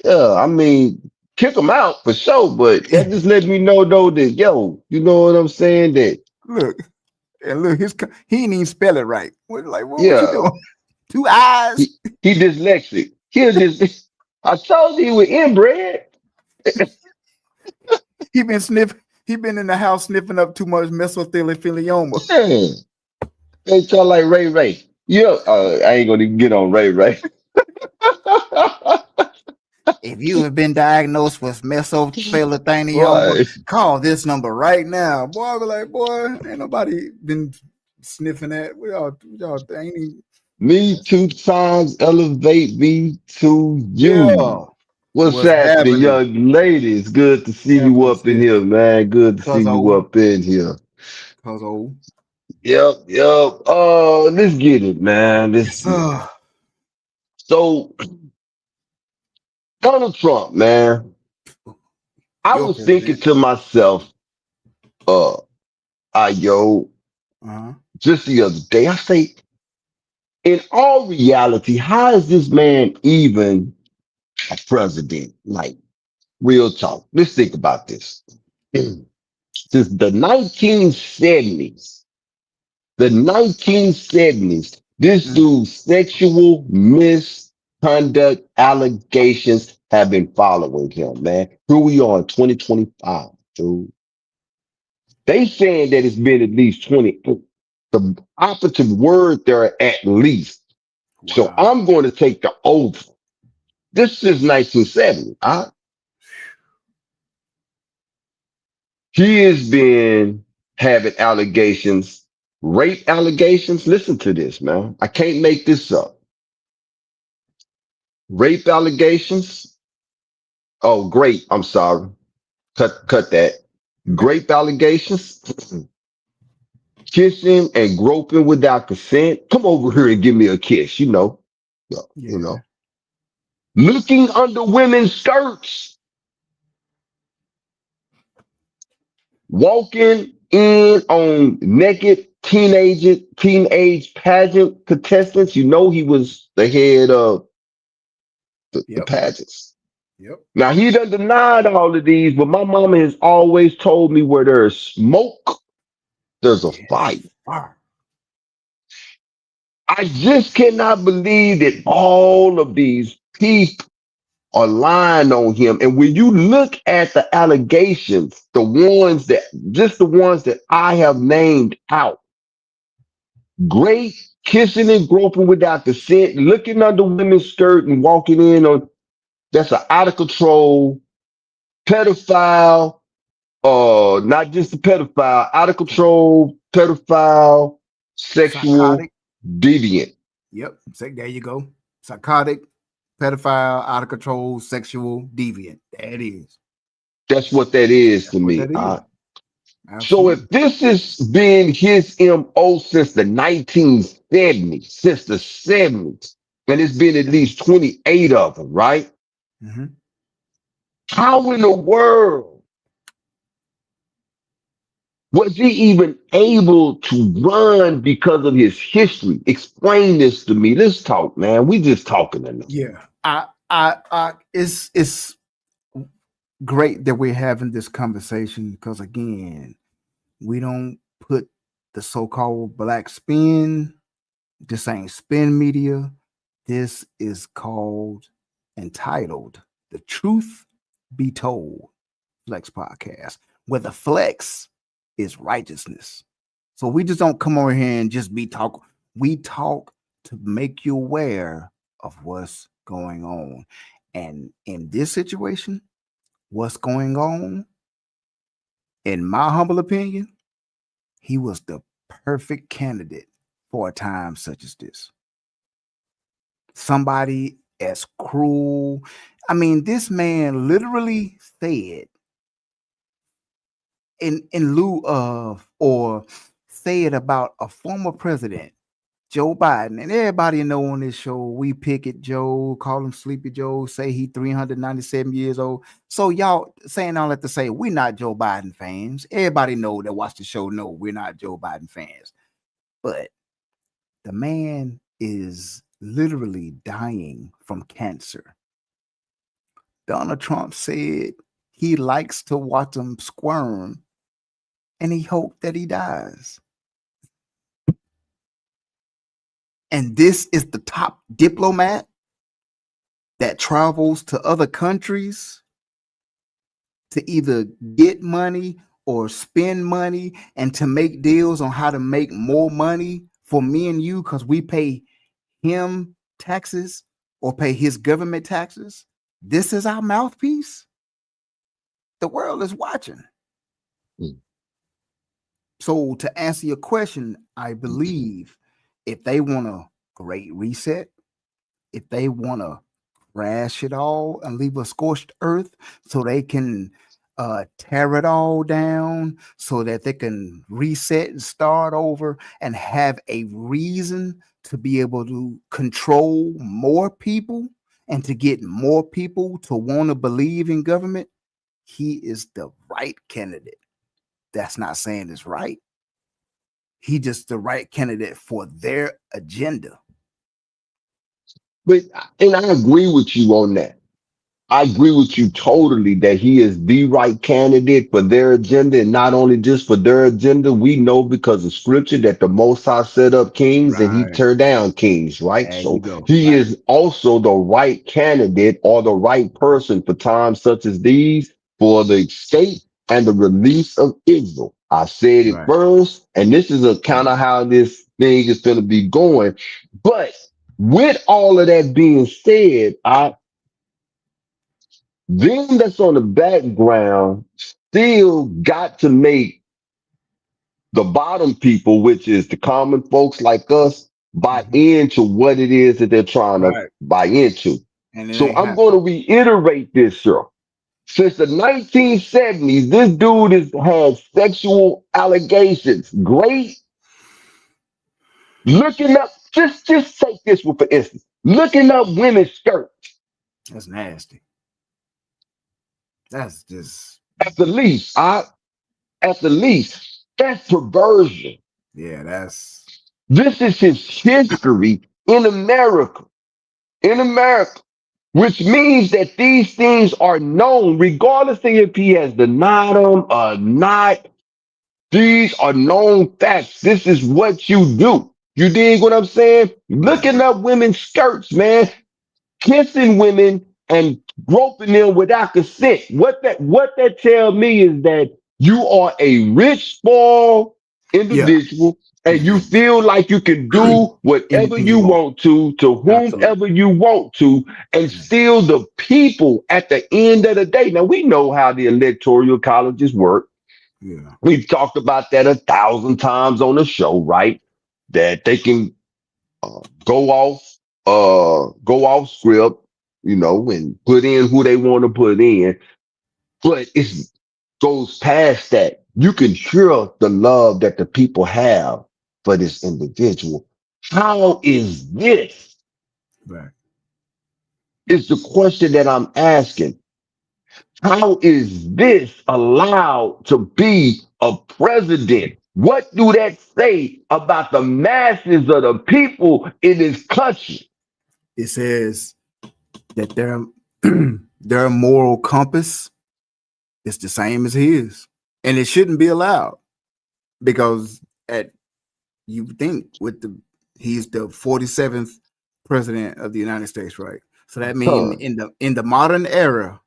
Yeah, I mean, kick them out for sure, but that just let me know though that yo, you know what I'm saying? That Look, and look, he didn't even spell it right. What you yeah. doing? Two eyes. He dyslexic. He'll just. I told you he was inbred. He been sniffing. He been in the house sniffing up too much mesothelioma. Yeah, they talk like Ray Ray. Yeah, I ain't gonna even get on Ray Ray. If you have been diagnosed with mesothelioma, Right. call this number right now. Boy, I be like, boy, ain't nobody been sniffing that. We all ain't even, Me 2 times elevate me to you. yeah. What's What's happening, happening? young ladies? Good to see you Happening, up in sis? here, man. Good to see Cuz you old. up in here. Cuz old. Yep, yep. Let's get it, man. Let's get it. So, Donald Trump, man. I Your was thinking president. to myself, uh, yo, Uh-huh. just the other day, I say, in all reality, how is this man even a president? Like, real talk. Let's think about this. Since the 1970s, this Mm. dude's sexual misconduct allegations have been following him, man. Here we are in 2025, dude. They saying that it's been at least 20. The operative word there at least. So Wow. I'm going to take the over. This is 1970. He has been having allegations, rape allegations. Listen to this, man. I can't make this up. Rape allegations. Oh, great. I'm sorry. Cut that. Grape allegations. Kissing and groping without consent. Come over here and give me a kiss. Yeah, you Yeah. know. Looking under women's skirts. Walking in on naked teenage pageant contestants. You know he was the head of the Yep. pageants. Yep. Now he done denied all of these, but my mama has always told me where there's smoke, there's a Yes. fight. Fire. I just cannot believe that all of these people are lying on him. And when you look at the allegations, the ones that I have named out, great kissing and groping without consent, looking under women's skirt and walking in on, that's an out of control pedophile, not just a pedophile, out of control pedophile, sexual Psychotic. deviant. Yep. Say there you go. Psychotic, pedophile, out of control, sexual deviant. There it is. That's what that is That's to what me. that is. So if Absolutely. this has been his MO since the 1970s, since the 70s, and it's been at least 28 of them, right? Mm-hmm. How in the world was he even able to run because of his history? Explain this to me. Let's talk, man. We just talking enough. Yeah. It's great that we're having this conversation because again, we don't put the so-called black spin. This ain't spin media. This is called entitled "The Truth Be Told" Flex Podcast, where the flex is righteousness. So we just don't come over here and just be talk. We talk to make you aware of what's going on. And in this situation, what's going on, in my humble opinion, he was the perfect candidate for a time such as this. Somebody as cruel. I mean, this man literally said in lieu of or said about a former president, Joe Biden, and everybody know on this show, we pick it Joe, call him Sleepy Joe, say he 397 years old. So y'all saying all that to say we're not Joe Biden fans. Everybody know that watch the show know we're not Joe Biden fans. But the man is literally dying from cancer. Donald Trump said he likes to watch him squirm and he hoped that he dies. And this is the top diplomat that travels to other countries to either get money or spend money and to make deals on how to make more money for me and you because we pay him taxes or pay his government taxes. this is our mouthpiece. The world is watching. Mm. So to answer your question, I believe if they want a great reset, if they want to crash it all and leave a scorched earth so they can tear it all down so that they can reset and start over and have a reason to be able to control more people and to get more people to want to believe in government, he is the right candidate. That's not saying it's right. He just the right candidate for their agenda. But and I agree with you on that. I agree with you totally that he is the right candidate for their agenda, and not only just for their agenda. We know because of scripture that the Most High set up kings and he Right. tear down kings, right? There you So go. he Right. is also the right candidate or the right person for times such as these for the escape and the release of Israel. I said it Right. first, and this is a kind of how this thing is going to be going. But with all of that being said, them that's on the background still got to make the bottom people, which is the common folks like us, buy Mhm. into what it is that they're trying to Right. buy into. And it So ain't I'm going happening. to reiterate this, sir. Since the 1970s, this dude has had sexual allegations. Great. Looking up, just take this one for instance. Looking up women's skirts That's nasty. That's just at the least. At the least, that's perversion. yeah, that's This is his history in America, in America, which means that these things are known, regardless of if he has denied them or not. These are known facts. This is what you do. You dig what I'm saying? right. Looking up women's skirts, man, kissing women and groping them without consent. What that tells me is that you are a rich, spoiled Yeah. individual, and you Mhm. feel like you can do whatever Anything you you want. want to Absolutely. whomever you want to, and Yeah. still the people at the end of the day. Now we know how the electoral colleges work. Yeah. We've talked about that 1,000 times on the show, right? That they can go off script, and put in who they want to put in. But it goes past that. You can hear the love that the people have for this individual. How is this? Right. Is the question that I'm asking. How is this allowed to be a president? What do that say about the masses of the people in this country? It says that their their moral compass is the same as his. And it shouldn't be allowed because at you think with the he's the 47th president of the United States, right? So that means Huh. in the modern era,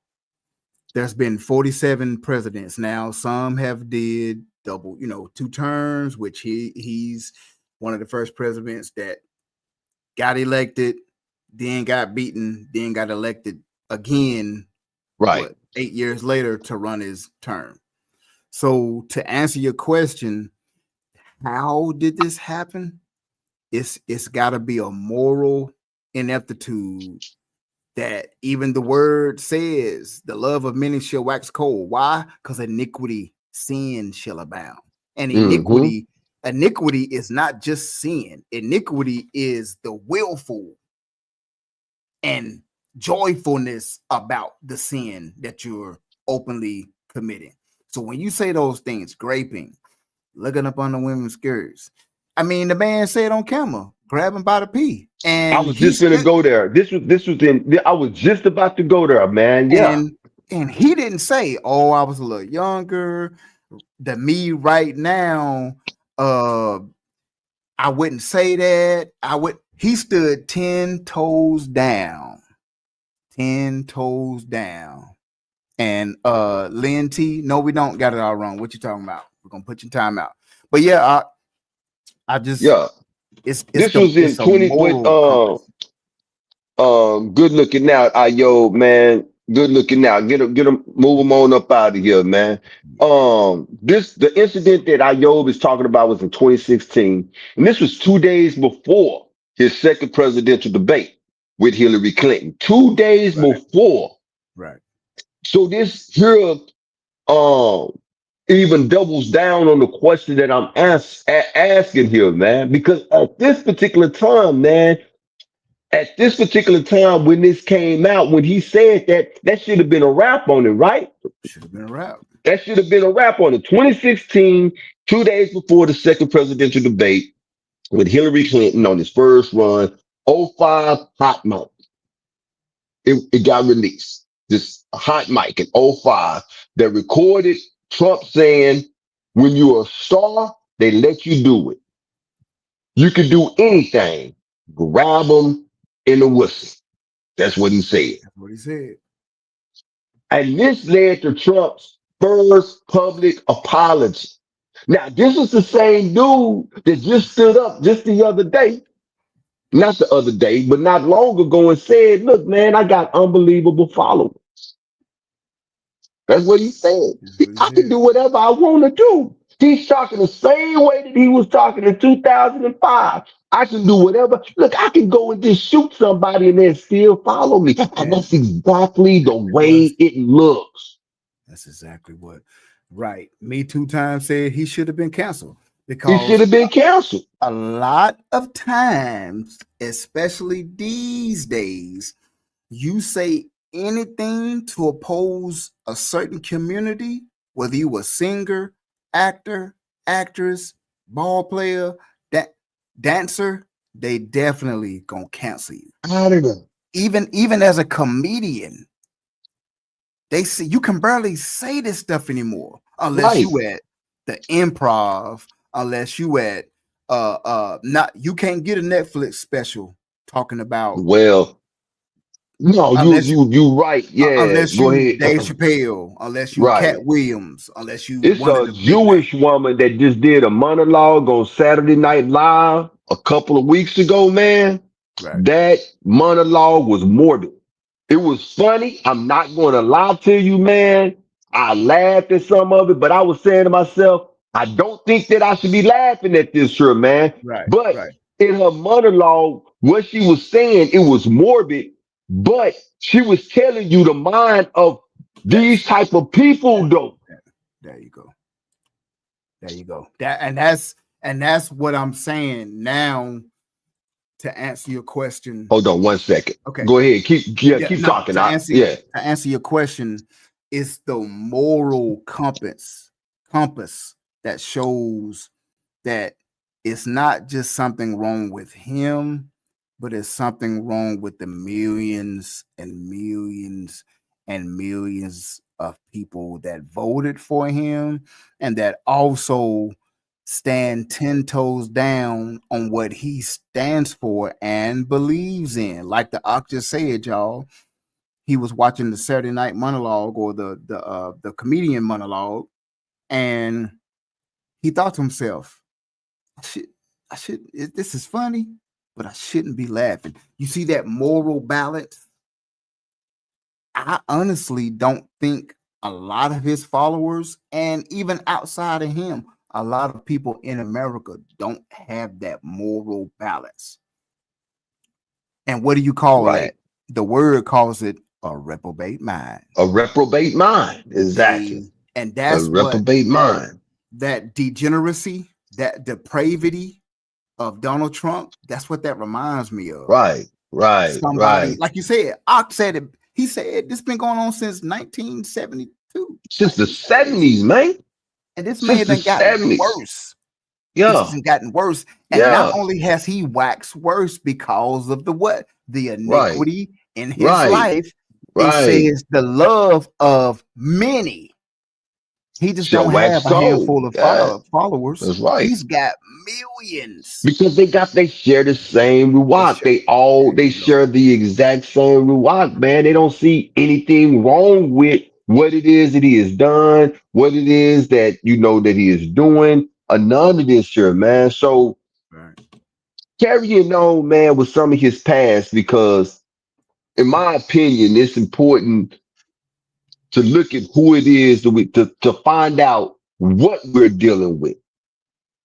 there's been 47 presidents. Now some have did double, 2 terms, which he's one of the first presidents that got elected, then got beaten, then got elected again, Right. what, 8 years later to run his term. So to answer your question, how did this happen? It's got to be a moral ineptitude that even the word says the love of many shall wax cold. Why? Because iniquity, sin shall abound. And Mm-hmm. iniquity is not just sin. Iniquity is the willful and joyfulness about the sin that you're openly committing. So when you say those things, graping, looking up on the women's skirts, I mean, the man said on camera, grab him by the pee, I and was he just gonna stood, go there. This was in. I was just about to go there, man. Yeah. and and he didn't say, "Oh, I was a little younger." The me right now, uh, I wouldn't say that. I would. He stood 10 toes down, 10 toes down. And Lynn T, no, we don't got it all wrong. What you talking about? We're gonna put your time out. But yeah, I just Yeah. it's This was in it's a 20 with moral compass. Good looking out, Ayo, man. Good looking out. Get him, move him on up out of here, man. The incident that Ayob is talking about was in 2016, and this was 2 days before his second presidential debate with Hillary Clinton. 2 days Right. before. Right. So this here, um, even doubles down on the question that I'm asking here, man, because at this particular time, man. At this particular time when this came out, when he said that, that should have been a wrap on it, right? Should have been a wrap. That should have been a wrap on it. 2016, 2 days before the second presidential debate with Hillary Clinton on his first run, '05 hot mic. It got released. This hot mic in '05 that recorded Trump saying, when you're a star, they let you do it. You can do anything. Grab them in the whistle. That's what he said. That's what he said. And this led to Trump's first public apology. Now, this is the same dude that just stood up just the other day, not the other day, but not long ago and said, look, man, I got unbelievable followers. That's what he said. That's what he I can said. do whatever I want to do. He's talking the same way that he was talking in 2005. I can do whatever. Look, I can go and just shoot somebody and they still follow me. And And that's exactly the it way was. it looks. That's exactly what. Right. Me Too Time said he should have been canceled He should because have been canceled. a lot of times, especially these days, you say anything to oppose a certain community, whether you a singer, actor, actress, ball player, that dancer, they definitely gonna cancel you. Out of there. Even as a comedian, they say you can barely say this stuff anymore unless Right. you at the improv, unless you at not you can't get a Netflix special talking about Well, no, unless you right. Yeah. unless Go you ahead. Dave Chappelle, unless you Cat Right. Williams, unless you It's one of a the big names. Jewish woman that just did a monologue on Saturday Night Live a couple of weeks ago, man. Right, That monologue was morbid. It was funny. I'm not going to lie to you, man. I laughed at some of it, but I was saying to myself, I don't think that I should be laughing at this here, man. right, But right. in her monologue, what she was saying, it was morbid, but she was telling you the mind of these That's type of people, though. that. There you go. There you go. That's what I'm saying now to answer your question. Hold on 1 second. Okay. Go ahead. Yeah, Keep no, talking. Yeah. to answer your question, it's the moral compass that shows that it's not just something wrong with him, but it's something wrong with the millions and millions and millions of people that voted for him and that also stand 10 toes down on what he stands for and believes in. Like the Ock just said, y'all, he was watching the Saturday Night monologue or the comedian monologue, and he thought to himself, I should, this is funny, but I shouldn't be laughing. You see that moral balance? I honestly don't think a lot of his followers, and even outside of him, a lot of people in America don't have that moral balance. And what do you call that? Right. The word calls it a reprobate mind. A reprobate mind. Exactly. And A that's what reprobate that mind. that degeneracy, that depravity of Donald Trump, that's what that reminds me of. Right. Right. Somebody, Right. like you said, Ock said it. He said this been going on since 1972. Since the 1970s. 70s, man. And this Since man the done gotten 70s. worse. It's Yeah. just gotten worse. And not Yeah. only has he waxed worse because of the what? The Right. iniquity in his Right. life. It Right. says the love of many. He just Shall don't wax have a cold. handful of Yeah. followers. That's right. He's got millions. Because they share the same They ruach. share. There They you go. share the exact same ruach, man. They don't see anything wrong with what it is that he has done, what it is that you know that he is doing, or none of this here, man. So Right. carrying on, man, with some of his past because in my opinion, it's important to look at who it is to find out what we're dealing with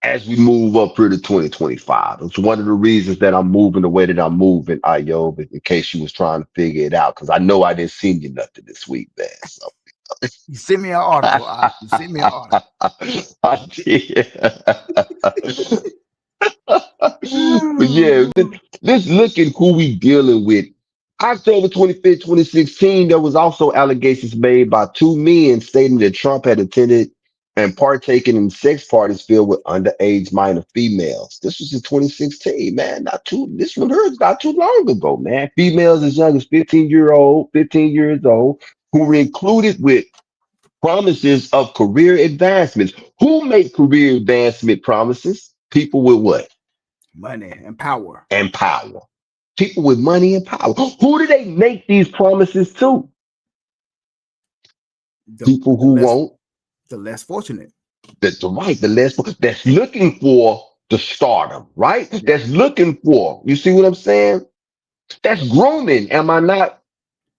as we move up here to 2025. It's one of the reasons that I'm moving the way that I'm moving, Ayo, but in case you was trying to figure it out, because I know I didn't send you nothing this week, man. So You send me an article. You send me an article. I did. But yeah, Mm. let's look at who we dealing with. October 25th, 2016, there was also allegations made by two men stating that Trump had attended and partaken in sex parties filled with underage minor females. This was in 2016, man. This one heard not too long ago, man. Females as young as 15 years old, who were included with promises of career advancements. Who make career advancement promises? People with what? Money and power. And power. People with money and power. Who do they make these promises to? The People the who less want the less fortunate. the less that's looking for the stardom, right? Yep. That's looking for. You see what I'm saying? That's Yep. grooming. Am I not?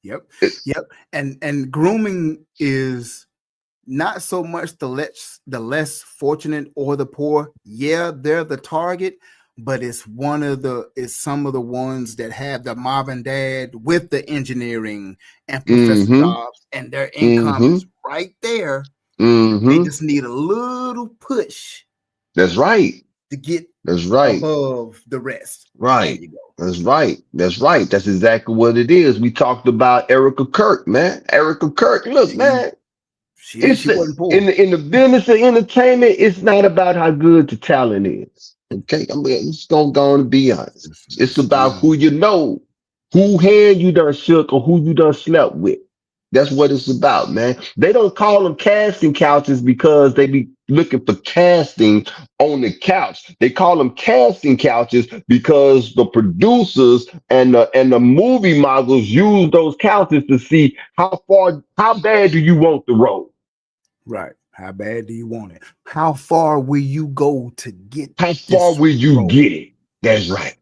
Yep. Yep. And grooming is not so much the less fortunate or the poor. Yeah, they're the target, but it's some of the ones that have the mom and dad with the engineering and professor Mm-hmm. jobs, and their income Mm-hmm. is right there. They Mm-hmm. just need a little push That's right. to get That's right. above the rest. There Right. you go. That's right. That's right. That's exactly what it is. We talked about Erica Kirk, man. Erica Kirk. Look, See, man. she wasn't In poor. the business of entertainment, it's not about how good the talent is. Okay, I'm just gonna go on and be honest. It's Let's be about who honest. you know, who hand you done shook, or who you done slept with. That's what it's about, man. They don't call them casting couches because they be looking for casting on the couch. They call them casting couches because the producers and the movie models use those couches to see how bad do you want the role. Right. How bad do you want it? How far will you go to get How far this will you role? get it? That's right.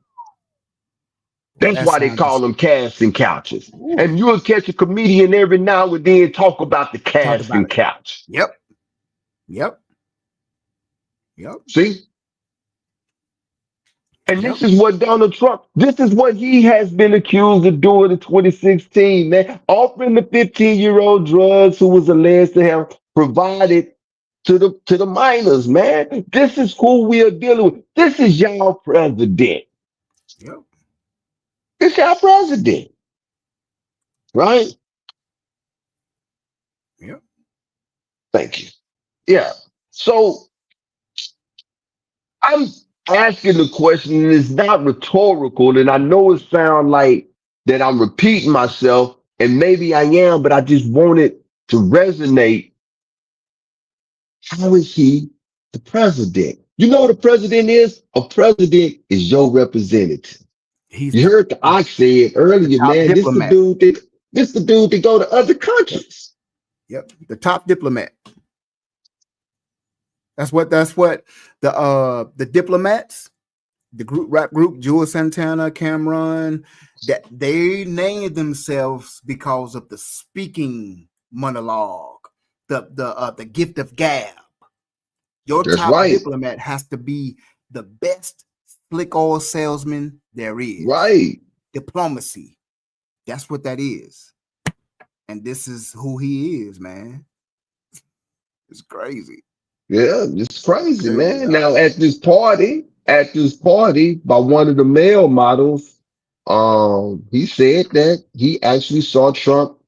Well, That's that why they call sounds. them casting couches. Ooh, And you'll catch a comedian every now and then talk about the talk about casting it. couch. Yep. Yep. Yep. See? And Yep. this is what Donald Trump, this is what he has been accused of doing in 2016, man. Offering the 15-year-old drugs who was alleged to have provided to the minors, man. This is who we are dealing with. This is y'all president. Yep. It's y'all president, right? Yep. Thank you. Yeah. So I'm asking the question, and it's not rhetorical, and I know it sounds like that I'm repeating myself, and maybe I am, but I just want it to resonate. How is he the president? You know what a president is? A president is your representative. He's You heard the ox said the earlier, top man. diplomat. This the dude that go to other countries. Yep. The top diplomat. That's what the diplomats, the rap group, Jules Santana, Cameron, that they named themselves because of the speaking monologue, the gift of gab. Your That's top right. diplomat has to be the best slick oil salesman there is. Right. Diplomacy. That's what that is. And this is who he is, man. It's crazy. Yeah, it's crazy, Crazy, man. dog. Now at this party by one of the male models, he said that he actually saw Trump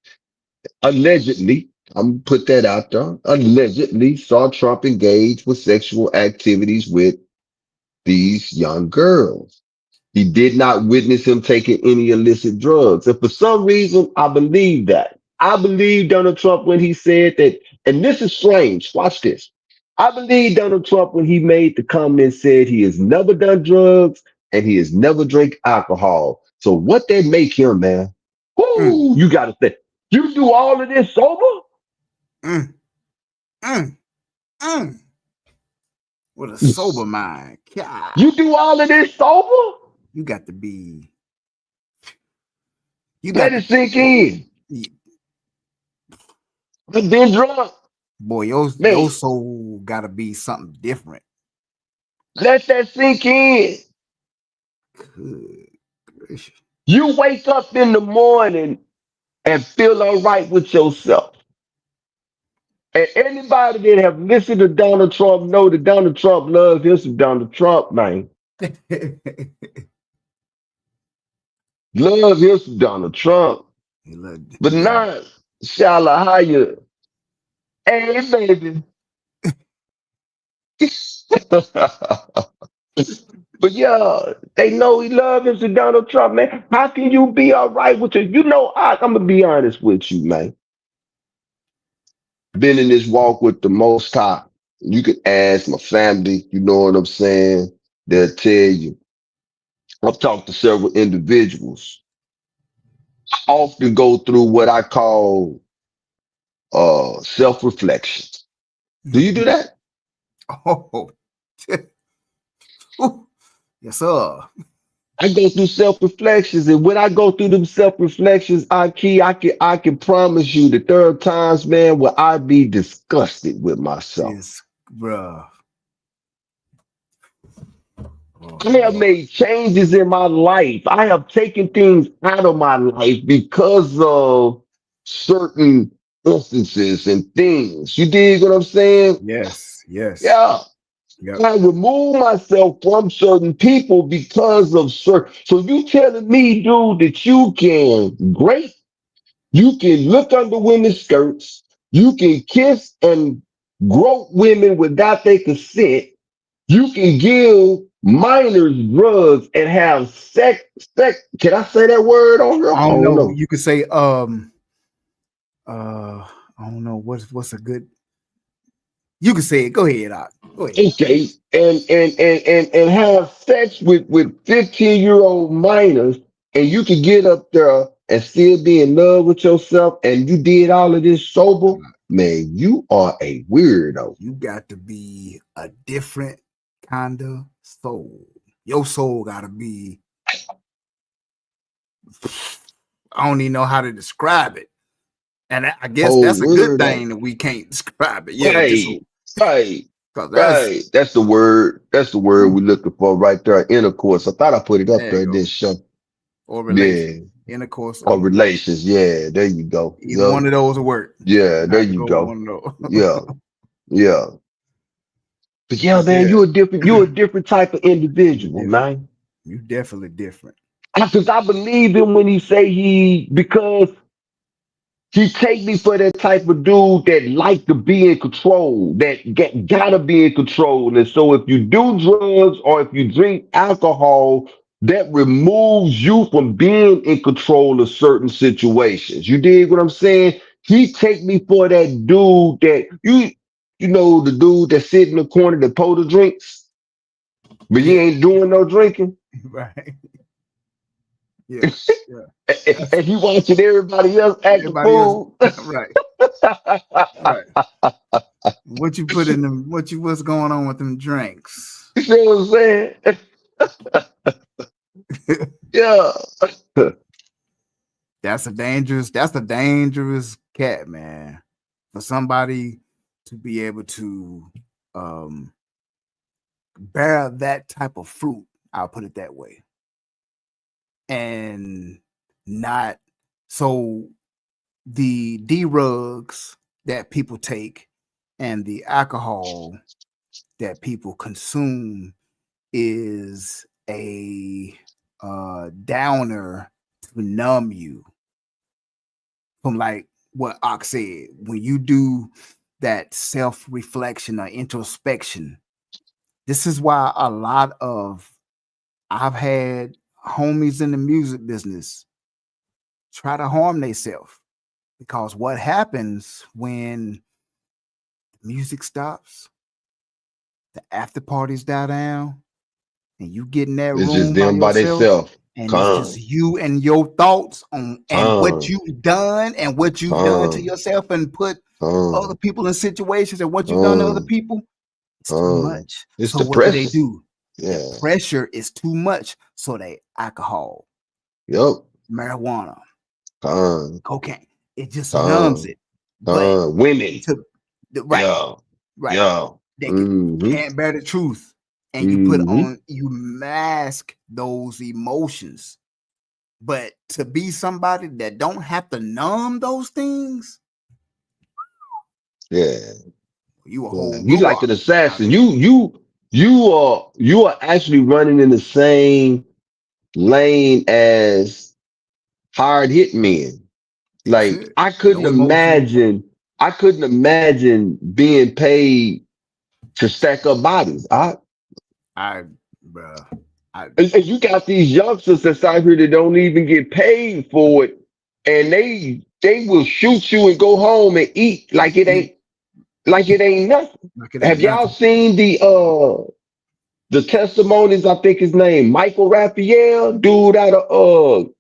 allegedly. I'm gonna put that out there. Allegedly saw Trump engage with sexual activities with these young girls. He did not witness him taking any illicit drugs. And for some reason, I believe that. I believe Donald Trump when he said that, and this is strange. Watch this. I believe Donald Trump when he made the comment said he has never done drugs and he has never drank alcohol. So what they make him, man? Mm, Whoo, you gotta think. You do all of this sober? mm, mm, mm. With a sober mind. God, You do all of this sober? you got to be You Let got it sink in. to, I've been drunk, boy, man. your soul gotta be something different. Let that sink in. Good gracious. You wake up in the morning and feel all right with yourself. And anybody that have listened to Donald Trump know that Donald Trump loves him some Donald Trump, man. Love him some Donald Trump. He loved But Donald. not Shala, how you? Hey, baby. But yeah, they know he loves him some Donald Trump, man. How can you be all right with it? You know, I'm gonna be honest with you, man. Been in this walk with the Most High. You could ask my family, you know what I'm saying? They'll tell you. I've talked to several individuals. I often go through what I call self-reflection. Do you do that? Oh, ooh, yes, sir. I go through self-reflections, and when I go through them self-reflections, I can promise you the third times, man, will I be disgusted with myself. Just, bruh. Oh I have Lord. made changes in my life. I have taken things out of my life because of certain instances and things. You dig what I'm saying? Yes, yes. Yeah. Yep. I remove myself from certain people because of certain. So you telling me, dude, that you can great, you can look under women's skirts, you can kiss and grope women without their consent, you can give minors drugs and have sex. Can I say that word on here? I I don't don't know. know. You could say I don't know what's a good. You can say it. Go ahead, Doc. Go ahead. Okay, and have sex with 15-year-old minors, and you can get up there and still be in love with yourself, and you did all of this sober, man, you are a weirdo. You got to be a different kind of soul. Your soul got to be. I don't even know how to describe it, and I guess Whole that's a good weirdo. thing that we can't describe it. Yeah, just Right, right, because that's right. That's the word. That's the word whew, we're looking for right there. Intercourse. I thought I put it up there you there in go. this show. Or Yeah. relation, intercourse, Or or relations. Yeah. There you go. either Yup. one of those will work. Yeah. I There have to you go with go. one of Yeah. those. Yeah. But yeah, But man, yeah, you're a different type of you individual, different. man. You definitely different. Because I believe him when he say because he take me for that type of dude that like to be in control, that gotta be in control. And so if you do drugs or if you drink alcohol, that removes you from being in control of certain situations. You dig what I'm saying? He take me for that dude that you know the dude that sit in the corner that pour the drinks, but he Yeah, ain't doing no drinking. right. Yeah, yeah. That's And he watching everybody else act the everybody else. fool. Right, right. What you put in them? What's going on with them drinks? You see what I'm saying? Yeah. That's a dangerous cat, man. For somebody to be able to um bear that type of fruit, I'll put it that way. And not so the drugs that people take and the alcohol that people consume is a downer to numb you from like what Ox said. When you do that self-reflection or introspection, this is why a lot of I've had homies in the music business try to harm themselves because what happens when music stops, the after parties die down, and you get in that It's just room by them by yourself, themselves. and it's just Calm, you and your thoughts on and what calm, you've done and what you've done to calm, yourself and put other calm, people in situations and what you've done to other calm, people, it's too calm. much. It's So what do they depressing. do? The Yeah. pressure is too much. So they alcohol, Yep. marijuana. Con, Cocaine. It just numbs con, it. But women. to right, Yeah. right. Yeah. They Mm-hmm. can't bear the truth. And Mm-hmm. you mask those emotions. But to be somebody that don't have to numb those things, Yeah. you a Yeah. whole You like robot an out assassin. here. You are actually running in the same lane as hard hit men. That's Like it. No emotion. I couldn't imagine being paid to stack up bodies. I, bruh, I, And you got these youngsters that's out here that don't even get paid for it, and they will shoot you and go home and eat like it ain't nothing. like it Have ain't y'all nothing. seen the testimonies? I think his name Michael Raphael, dude out of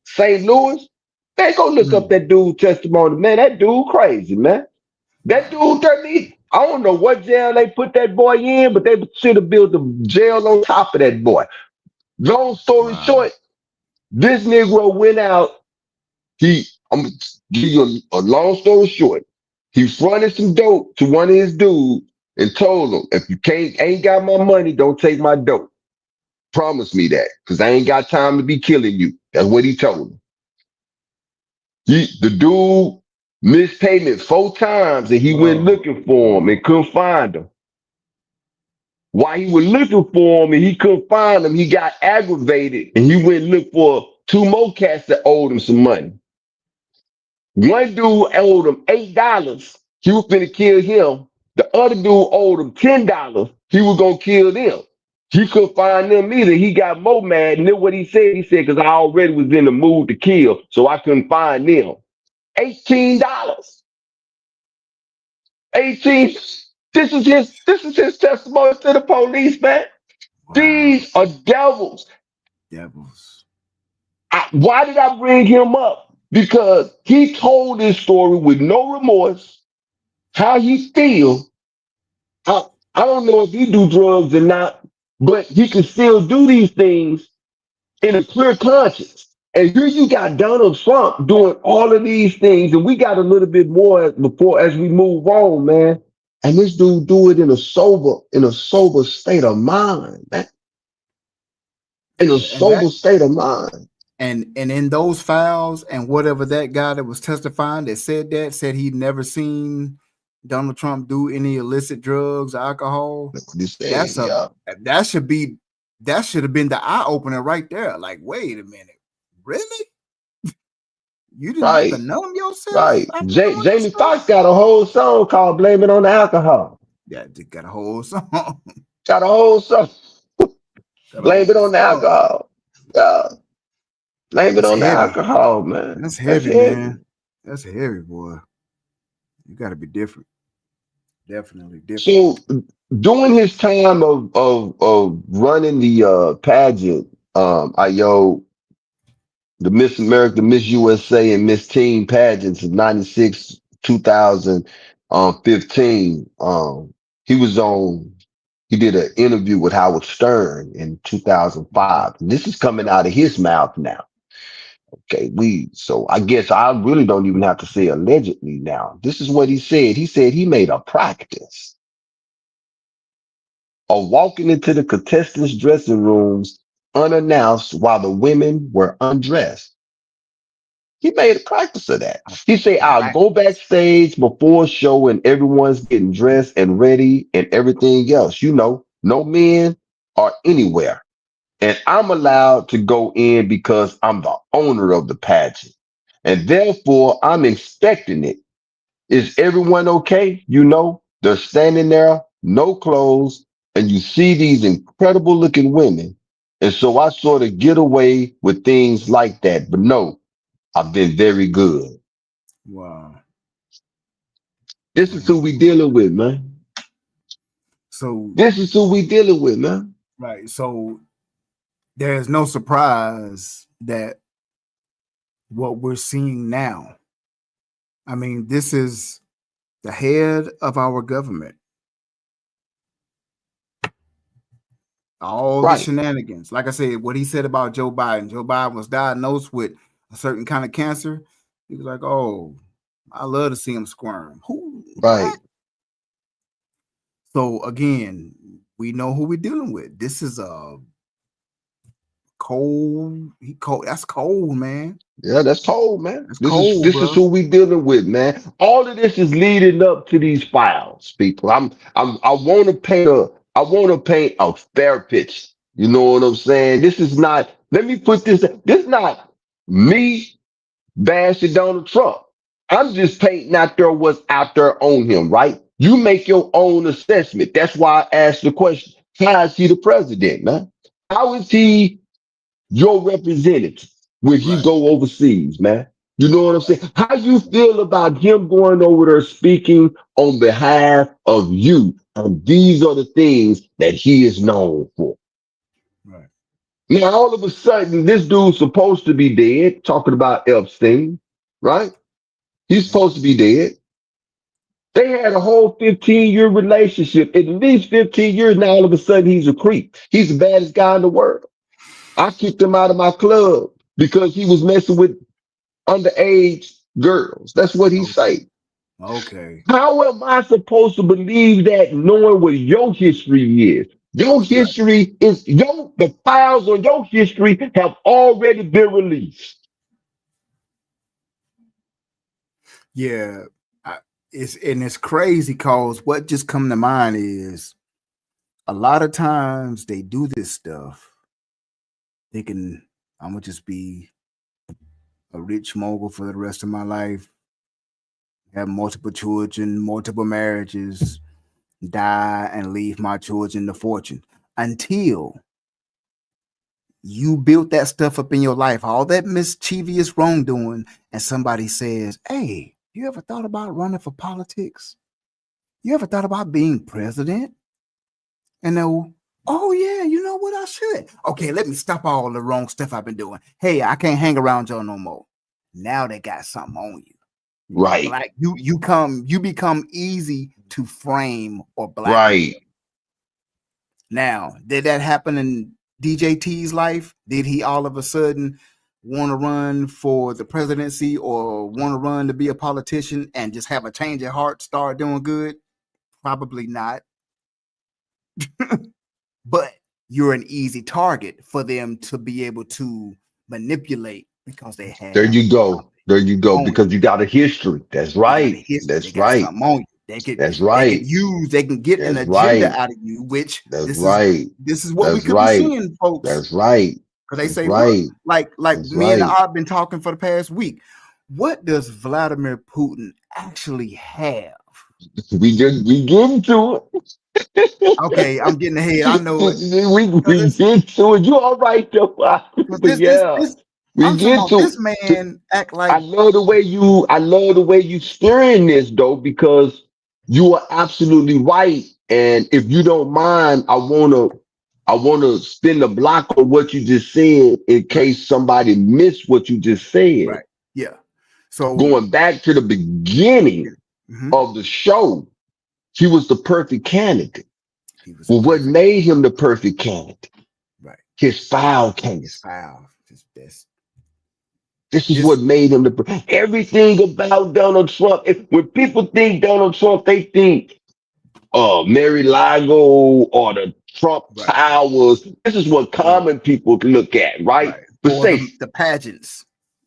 St. Louis. Man, go look up Mm, that dude testimony. Man, that dude crazy, man. That wow, dude, I don't know what jail they put that boy in, but they should have built a jail on top of that boy. Long story wow. short, this Negro went out. I'm gonna give you a long story short. He fronted some dope to one of his dudes and told him, if you ain't got my money, don't take my dope. Promise me that, because I ain't got time to be killing you. That's what he told him. The dude missed payment 4 times and he went Oh, looking for him and couldn't find him. While he was looking for him and he couldn't find him, he got aggravated and he went and looked for two more cats that owed him some money. One dude owed him $8. He was finna kill him. The other dude owed him $10. He was gonna kill them. He couldn't find them either. He got more mad. And then what he said, because I already was in the mood to kill, so I couldn't find them. $18. 18. This is his testimony to the police, man. wow. These are devils. Devils. Why did I bring him up? Because he told his story with no remorse, how he feel. I, I don't know if he do drugs or not, but he can still do these things in a clear conscience. And here you got Donald Trump doing all of these things, and we got a little bit more before as we move on, man. And this dude do it in a sober state of mind, man. In a Yeah, and that sober state of mind. and in those files and whatever that guy that was testifying that said he'd never seen Donald Trump do any illicit drugs, alcohol. That's what he said. That's a Yeah. that should be that should have been the eye opener right there. Like, wait a minute, really? You didn't have to Right. numb yourself Right. after doing this Jamie stuff? Foxx got a whole song called Blame It on the Alcohol. Yeah, they got a whole song. Got a whole song. got a Blame it whole on the song. alcohol. Yeah. Blame it That's on the heavy. alcohol, man. That's That's heavy, heavy. man. That's heavy, boy. You got to be different. Definitely different. So during his time of running the pageant, the Miss America, Miss USA, and Miss Teen pageants of 96, 2015, he was on he did an interview with Howard Stern in 2005. This is coming out of his mouth now. Okay, so I guess I really don't even have to say allegedly now. This is what he said. He said he made a practice of walking into the contestants' dressing rooms unannounced while the women were undressed. He made a practice of that. He said, I'll go Practice. backstage before a show and everyone's getting dressed and ready and everything else. No men are anywhere. And I'm allowed to go in because I'm the owner of the pageant. And therefore, I'm expecting it. Is everyone okay? They're standing there, no clothes, and you see these incredible looking women. And so I sort of get away with things like that. But no, I've been very good. Wow. This is who Man, we boy. dealing with, man. So This is who we dealing with, man. right. So there's no surprise that what we're seeing now. I mean, this is the head of our government. All the Right. shenanigans. Like I said, what he said about Joe Biden. Joe Biden was diagnosed with a certain kind of cancer, he was like, "Oh, I love to see him squirm." Who? Right. What? So again, we know who we're dealing with. This is a cold. He cold. That's cold, man. Yeah, that's cold, man. That's This is cold, this is bro. who we dealing with, man. All of this is leading up to these files, people. I want to paint a fair pitch. You know what I'm saying? This is not. Let me put this. This is not me bashing Donald Trump. I'm just painting out there what's out there on him, right? You make your own assessment. That's why I asked the question: how is he the president, man? How is he your representative when he Right. go overseas, man? You know what I'm saying? How you feel about him going over there speaking on behalf of you? And these are the things that he is known for. Right. Now, all of a sudden, this dude's supposed to be dead, talking about Epstein, right? He's Yeah. supposed to be dead. They had a whole 15-year relationship. At least 15 years now, all of a sudden, he's a creep. He's the baddest guy in the world. I kicked him out of my club because he was messing with underage girls. That's what he Oh, say. okay. How am I supposed to believe that knowing what your history is? Your Right. history is the files on your history have already been released. Yeah. I, it's crazy because what just come to mind is a lot of times they do this stuff thinking I'm gonna just be a rich mogul for the rest of my life, have multiple children, multiple marriages, die and leave my children the fortune until you built that stuff up in your life, all that mischievous wrongdoing, and somebody says, "Hey, you ever thought about running for politics? You ever thought about being president?" And they'll, "Oh yeah, you know what? I should. Okay, let me stop all the wrong stuff I've been doing. Hey, I can't hang around y'all no more." Now they got something on you. Right, Black, you become easy to frame or blackmail. right. Now, did that happen in DJT's life? Did he all of a sudden want to run for the presidency or want to run to be a politician and just have a change of heart, start doing good? Probably not. But you're an easy target for them to be able to manipulate because they There have you go. something There you go. on you. Because you got a history. That's They got a right. history. They That's got right. something on you. They could That's they could right. use they can get an That's agenda right. out of you, which That's this is right. this is what we That's could be right. seeing, folks. That's right. Because they That's say, look, right. like That's me and right. I've been talking for the past week. What does Vladimir Putin actually have? We get into it. Okay, I'm getting ahead. I know it. we Because get to it. You all right though, but this this yeah, this we I'm talking get about to this it. man act I like love the way you steering this though, because you are absolutely right. And if you don't mind, I wanna spin the block on what you just said in right, case somebody missed what you just said. right. Yeah. So Going back to the yeah. beginning Hmm. of the show, he was the perfect candidate. He was a Well, what perfect made him the perfect candidate? right. His file His case. file. His best. This is This what made him everything about Donald Trump. When people think Donald Trump, they think Mary Lago or the Trump right, Towers. This is what right, common people look at, right? right. But Or say, the pageants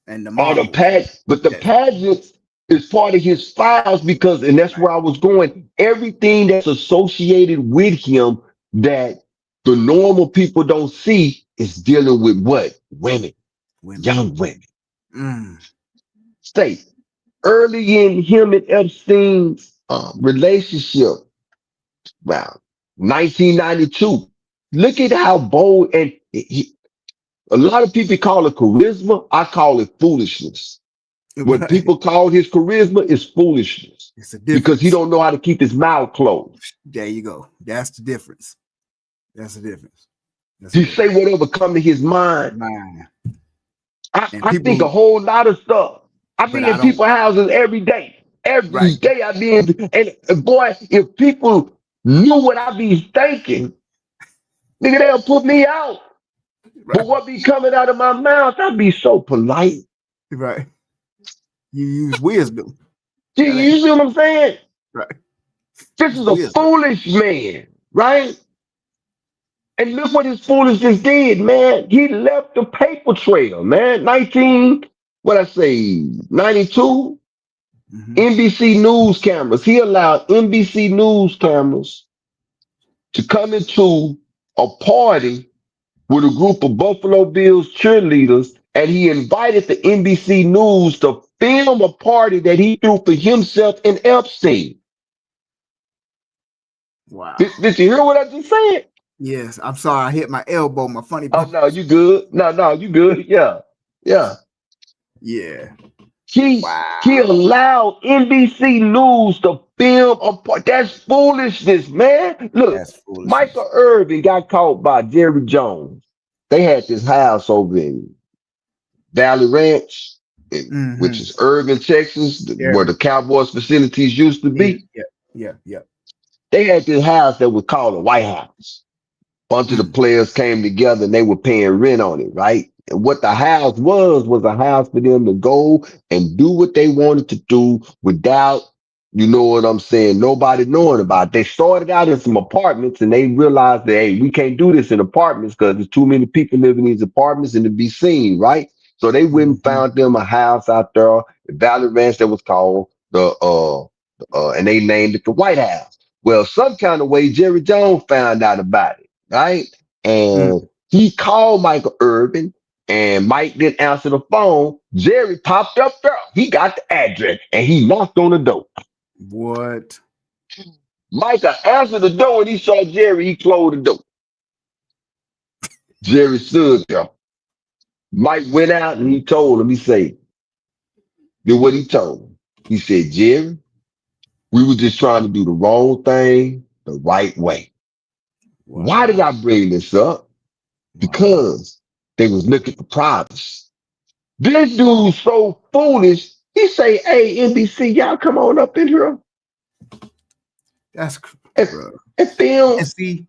and the or the models. but the Yes. pageant is part of his files because, and that's Right. where I was going. Everything that's associated with him that the normal people don't see is dealing with what? Women, Women. young women. Mm, Say, early in him and Epstein's relationship, wow, 1992. Look at how bold and a lot of people call it charisma. I call it foolishness. What right. people call his charisma is foolishness It's a because he difference. don't know how to keep his mouth closed. There you go. That's the difference. That's the difference. That's the He say difference. whatever come to his mind. Man. And I think a people, whole lot of stuff. I but be I in don't. people's houses every day. Every Right. day I be in, and boy, if people knew what I be thinking, nigga, they'll put me out. But Right. what be coming out of my mouth, I be so polite. Right. You use wisdom. That You ain't see what I'm saying? right. This It's is a wisdom. foolish man, right? And look what his foolishness did, man. He left the paper trail, man. 92 Hmm. NBC News cameras. He allowed NBC News cameras to come into a party with a group of Buffalo Bills cheerleaders, and he invited the NBC News to film a party that he threw for himself and Epstein. Did, Wow. did you hear what I just said? Yes, I'm sorry. I hit my elbow, my funny Oh bone. no, you good? No, you good? Yeah, yeah. Yeah. He Wow. allowed NBC News to film a part. That's foolishness, man. Look, That's foolishness. Michael Irvin got caught by Jerry Jones. They had this house over in Valley Ranch, which Mm-hmm. is Irvin, Texas, Yeah. where the Cowboys facilities used to Yeah. be. Yeah. Yeah. Yeah. They had this house that was called the White House. Bunch of the Mm. players came together and they were paying rent on it, right? And what the house was a house for them to go and do what they wanted to do without, you know what I'm saying, nobody knowing about it. They started out in some apartments and they realized that, hey, we can't do this in apartments because there's too many people living in these apartments and to be seen, right? So they went and Mm-hmm. found them a house out there, in Valley Ranch that was called and they named it the White House. Well, some kind of way Jerry Jones found out about it, right? And Mm. he called Michael Irvin, and Mike didn't answer the phone. Jerry popped up there. He got the address and he knocked on the door. What? Michael answered the door and he saw Jerry. He closed the door. Jerry stood there. Mike went out and he told him, he said, then what he told him. He said, Jerry, we were just trying to do the wrong thing the right way. Why did Wow. I bring this up? Wow. Because they was looking for privacy. This dude's so foolish. He say, "Hey, NBC, y'all come on up in here That's and, bro. and film And see,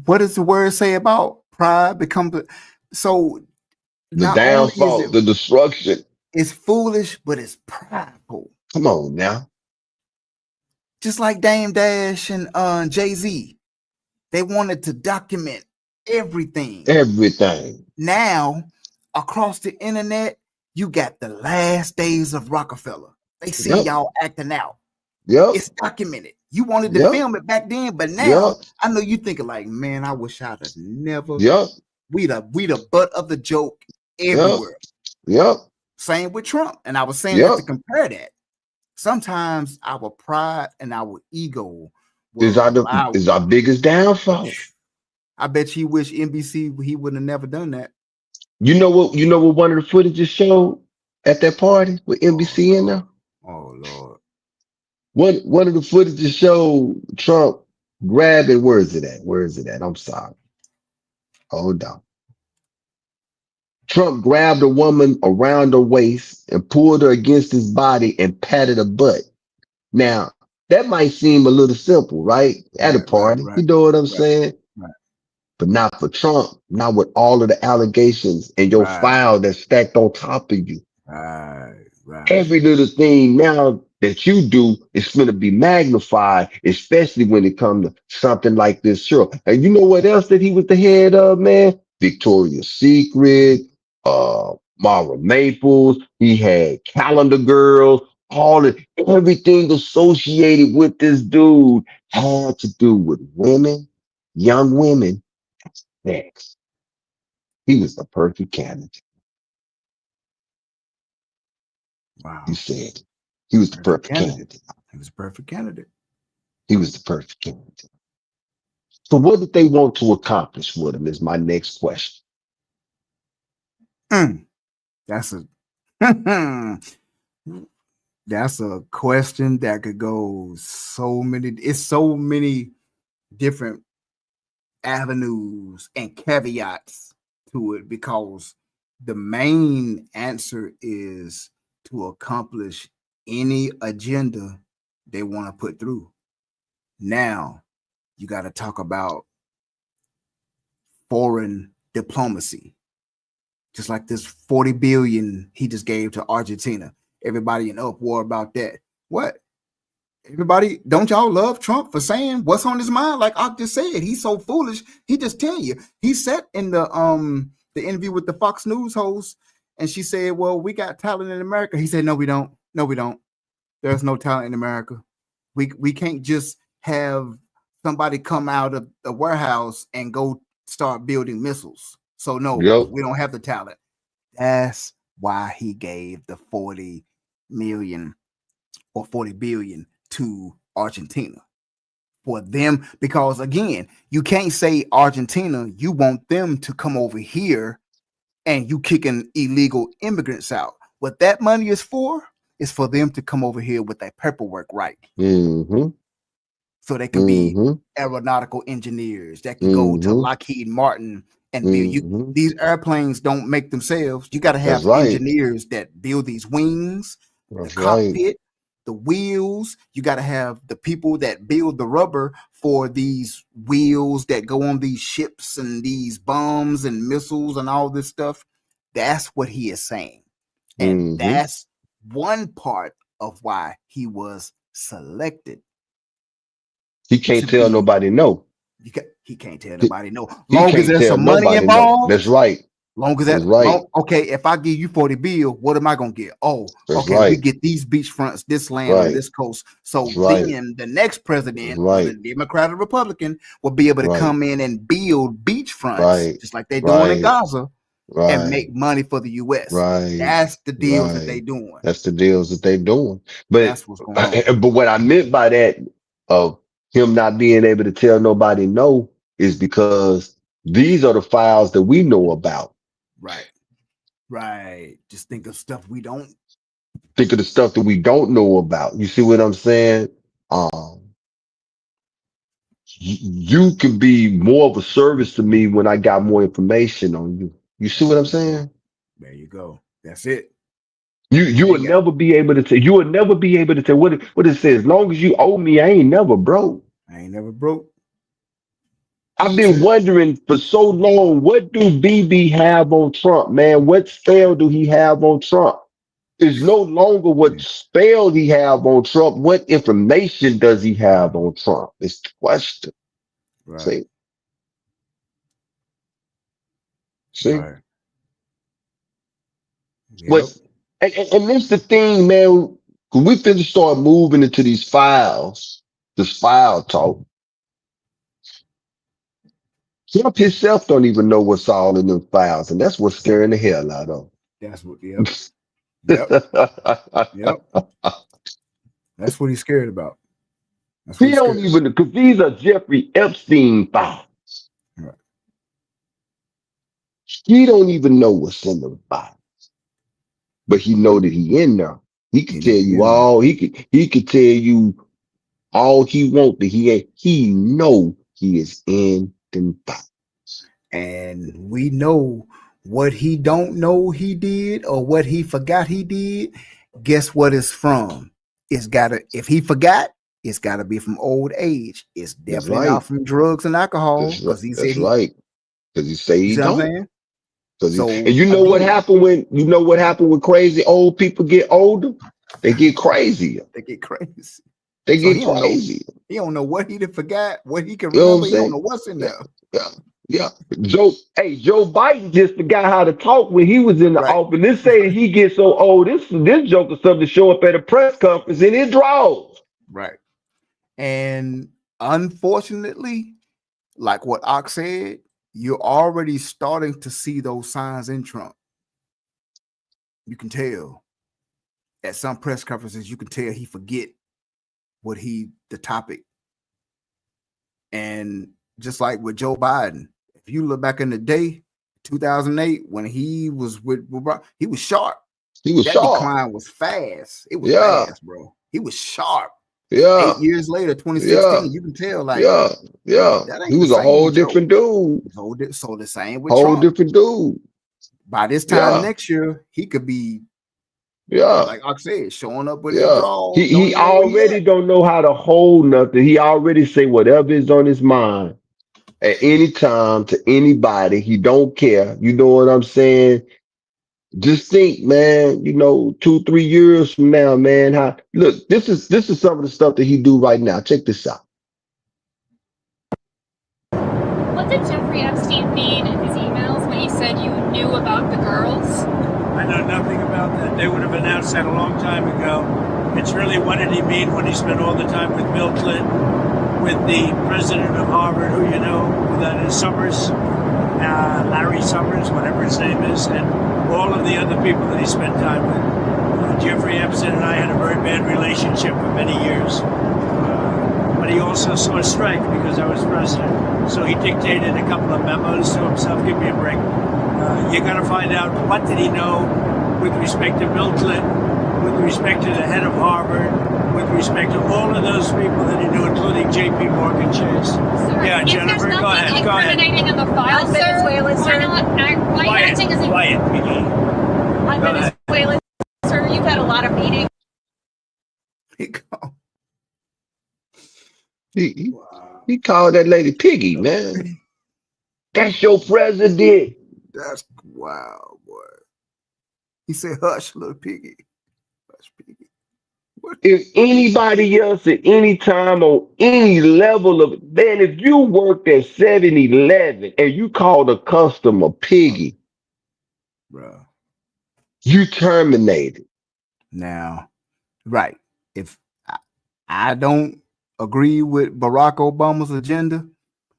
what does the word say about pride become so the not only is downfall, it the destruction." it's foolish, but it's prideful. Come on now, Just like Dame Dash and Jay-Z. They wanted to document everything. everything. Now, across the internet, you got the last days of Rockefeller. They see Yep, y'all acting out. yep, It's documented. You wanted to yep, film it back then, but yep, now I know you thinking like, man, I wish I'd have never. yep, We the butt of the joke yep, everywhere. yep, Same with Trump. And I was saying that yep. to compare that. Sometimes our pride and our ego Is will our allow. is our biggest downfall. I bet you wish NBC he would have never done that. You know what? You know what? One of the footages showed at that party with Oh NBC in Lord. there. Oh Lord. One of the footages showed Trump grabbing. Where is it at? Where is it at? I'm sorry. Hold on. Trump grabbed a woman around her waist and pulled her against his body and patted her butt. Now, that might seem a little simple, right? At a Right, right, party. right, You know what I'm right, saying? right, But not for Trump, not with all of the allegations and your right, file that's stacked on top of you. right, right. Every little thing now that you do is going to be magnified, especially when it comes to something like this. Sure. And you know what else that he was the head of, man? Victoria's Secret, Mara Maples. He had Calendar Girls. All of everything associated with this dude had to do with women, young women. Next, he was the perfect candidate. He Wow. said he was the Perfect perfect candidate. candidate. He was a perfect candidate. He was the perfect candidate. So what did they want to accomplish with him is my next question. Mm, that's a that's a question that could go so many. It's so many different avenues and caveats to it because the main answer is to accomplish any agenda they want to put through. Now, you got to talk about foreign diplomacy. just like this 40 billion he just gave to Argentina. Everybody in uproar about that. What? Everybody, don't y'all love Trump for saying what's on his mind? Like I just said, he's so foolish. He just tell you. He said in the interview with the Fox News host, and she said, "Well, we got talent in America." He said, "No, we don't. No, we don't. There's no talent in America. We can't just have somebody come out of the warehouse and go start building missiles. So no, Yep. we don't have the talent." That's why he gave the 40 million or 40 billion to Argentina for them. Because again, you can't say Argentina, you want them to come over here and you kicking illegal immigrants out. What that money is for them to come over here with their paperwork right. Mm-hmm. So they can be Mm-hmm. aeronautical engineers that can go to Mm-hmm. Lockheed Martin and build you. Mm-hmm. These airplanes don't make themselves. You got to That's have right. engineers that build these wings, the That's right. cockpit, the wheels. You got to have the people that build the rubber for these wheels that go on these ships and these bombs and missiles and all this stuff. That's what he is saying. And Mm-hmm. that's one part of why he was selected He to can't tell be. nobody no. He can't tell He, nobody no. he Long as can't there's tell some money nobody no. That's involved, right. long as That's that right. long. Okay, if I give you 40 bill, what am I gonna get? Oh, That's okay, we right. get these beachfronts, this land on Right. this coast. That's So right. then the next That's president, whether right. Democrat or Republican, will be able to Right. come in and build beachfronts Right. just like they're doing in Right. Gaza and Right. make money for the US. Right. That's the deals that they Right. doing. That's the deals that they doing. But That's what's going on. but what I meant by that of him not being able to tell nobody no is because these are the files that we know about. Right. Right. Just think of stuff we don't. Think of the stuff that we don't know about. You see what I'm saying? Um, you can be more of a service to me when I got more information on you. You see what I'm saying? There you go. That's it. You will Ain't got, never be able to say. You will never be able to say what it says. As long as you owe me, I ain't never broke. I ain't never broke. I've That's been it. wondering for so long, what do BB have on Trump, man? What spell do he have on Trump? It's no longer what Yeah. spell he have on Trump. What information does he have on Trump? It's the question. Right. See, see. Right. Yep. What's and this the thing, man. When we finna start moving into these files, this file talk. Trump himself don't even know what's all in them files, and that's what's scaring the hell out of That's what. Yep. him. Yep. Yep. That's what he's scared about. That's what He he's don't scared about. even because these are Jeffrey Epstein files. Right. He don't even know what's in the file, but he know that he in there. He He could tell know he you in there. all. He could tell you all he want, but he ain't. He know he is in them files. And we know what he don't know he did or what he forgot he did. Guess what it's from? It's gotta if he forgot, it's gotta be from old age. It's That's definitely not right. from drugs and alcohol because he said That's he. right. Because he say You he see what I'm don't. saying? And So you know what again, happened when crazy old people get older? They get crazier. they get crazy. They So get crazier. he don't know what he done forgot, what he can You know what I'm remember. He don't saying? know what's in Yeah, there. yeah, yeah. Joe Biden just forgot how to talk when he was in the Right, office. This say that he gets so old. This joker something to show up at a press conference in his drawers. right. And unfortunately, like what Ox said, you're already starting to see those signs in Trump. You can tell at some press conferences, you can tell he forget the topic. And just like with Joe Biden, if you look back in the day, 2008, when he was with he was sharp. He was That sharp. decline was fast. It was Yeah, fast, bro. He was sharp. yeah, 8 years later, yeah, 2016, you can tell like yeah, yeah. that He ain't the was a whole same Joe. different dude. So the same with Whole Trump. different dude. By this time Yeah, next year, he could be yeah. like I said, showing up with his Yeah, draws, he don't even know where he already at. don't know how to hold nothing. He already say whatever is on his mind at any time to anybody. He don't care. You know what I'm saying? Just think, man, 2, 3 years from now, man, how look, this is some of the stuff that he do right now. Check this out. What did Jeffrey Epstein mean in his emails when he said you knew about the girls? I know nothing about that. They would have announced that a long time ago. It's really what did he mean when he spent all the time with Bill Clinton, with the president of Harvard, who you know, that is Summers, Larry Summers, whatever his name is, and all of the other people that he spent time with. Jeffrey Epstein and I had a very bad relationship for many years. But he also saw a strike because I was president. So he dictated a couple of memos to himself. Give me a break. You got to find out what did he know with respect to Bill Clinton, with respect to the head of Harvard, with respect to all of those people that he knew, including J.P. Morgan Chase. Sir, Yeah, Jennifer, go ahead. Go ahead. Incriminating in the file, sir. Why not? Why are you acting as if Quiet, Piggy. on Venezuela, sir? You've had a lot of meetings. He called that lady Piggy, man. That's your president. That's wow, boy. He said, "Hush, little piggy, hush, piggy." What? If anybody else at any time on any level of man, if you worked at 7-Eleven and you called a customer Piggy, Bro. you terminated. Now, right. If I don't agree with Barack Obama's agenda,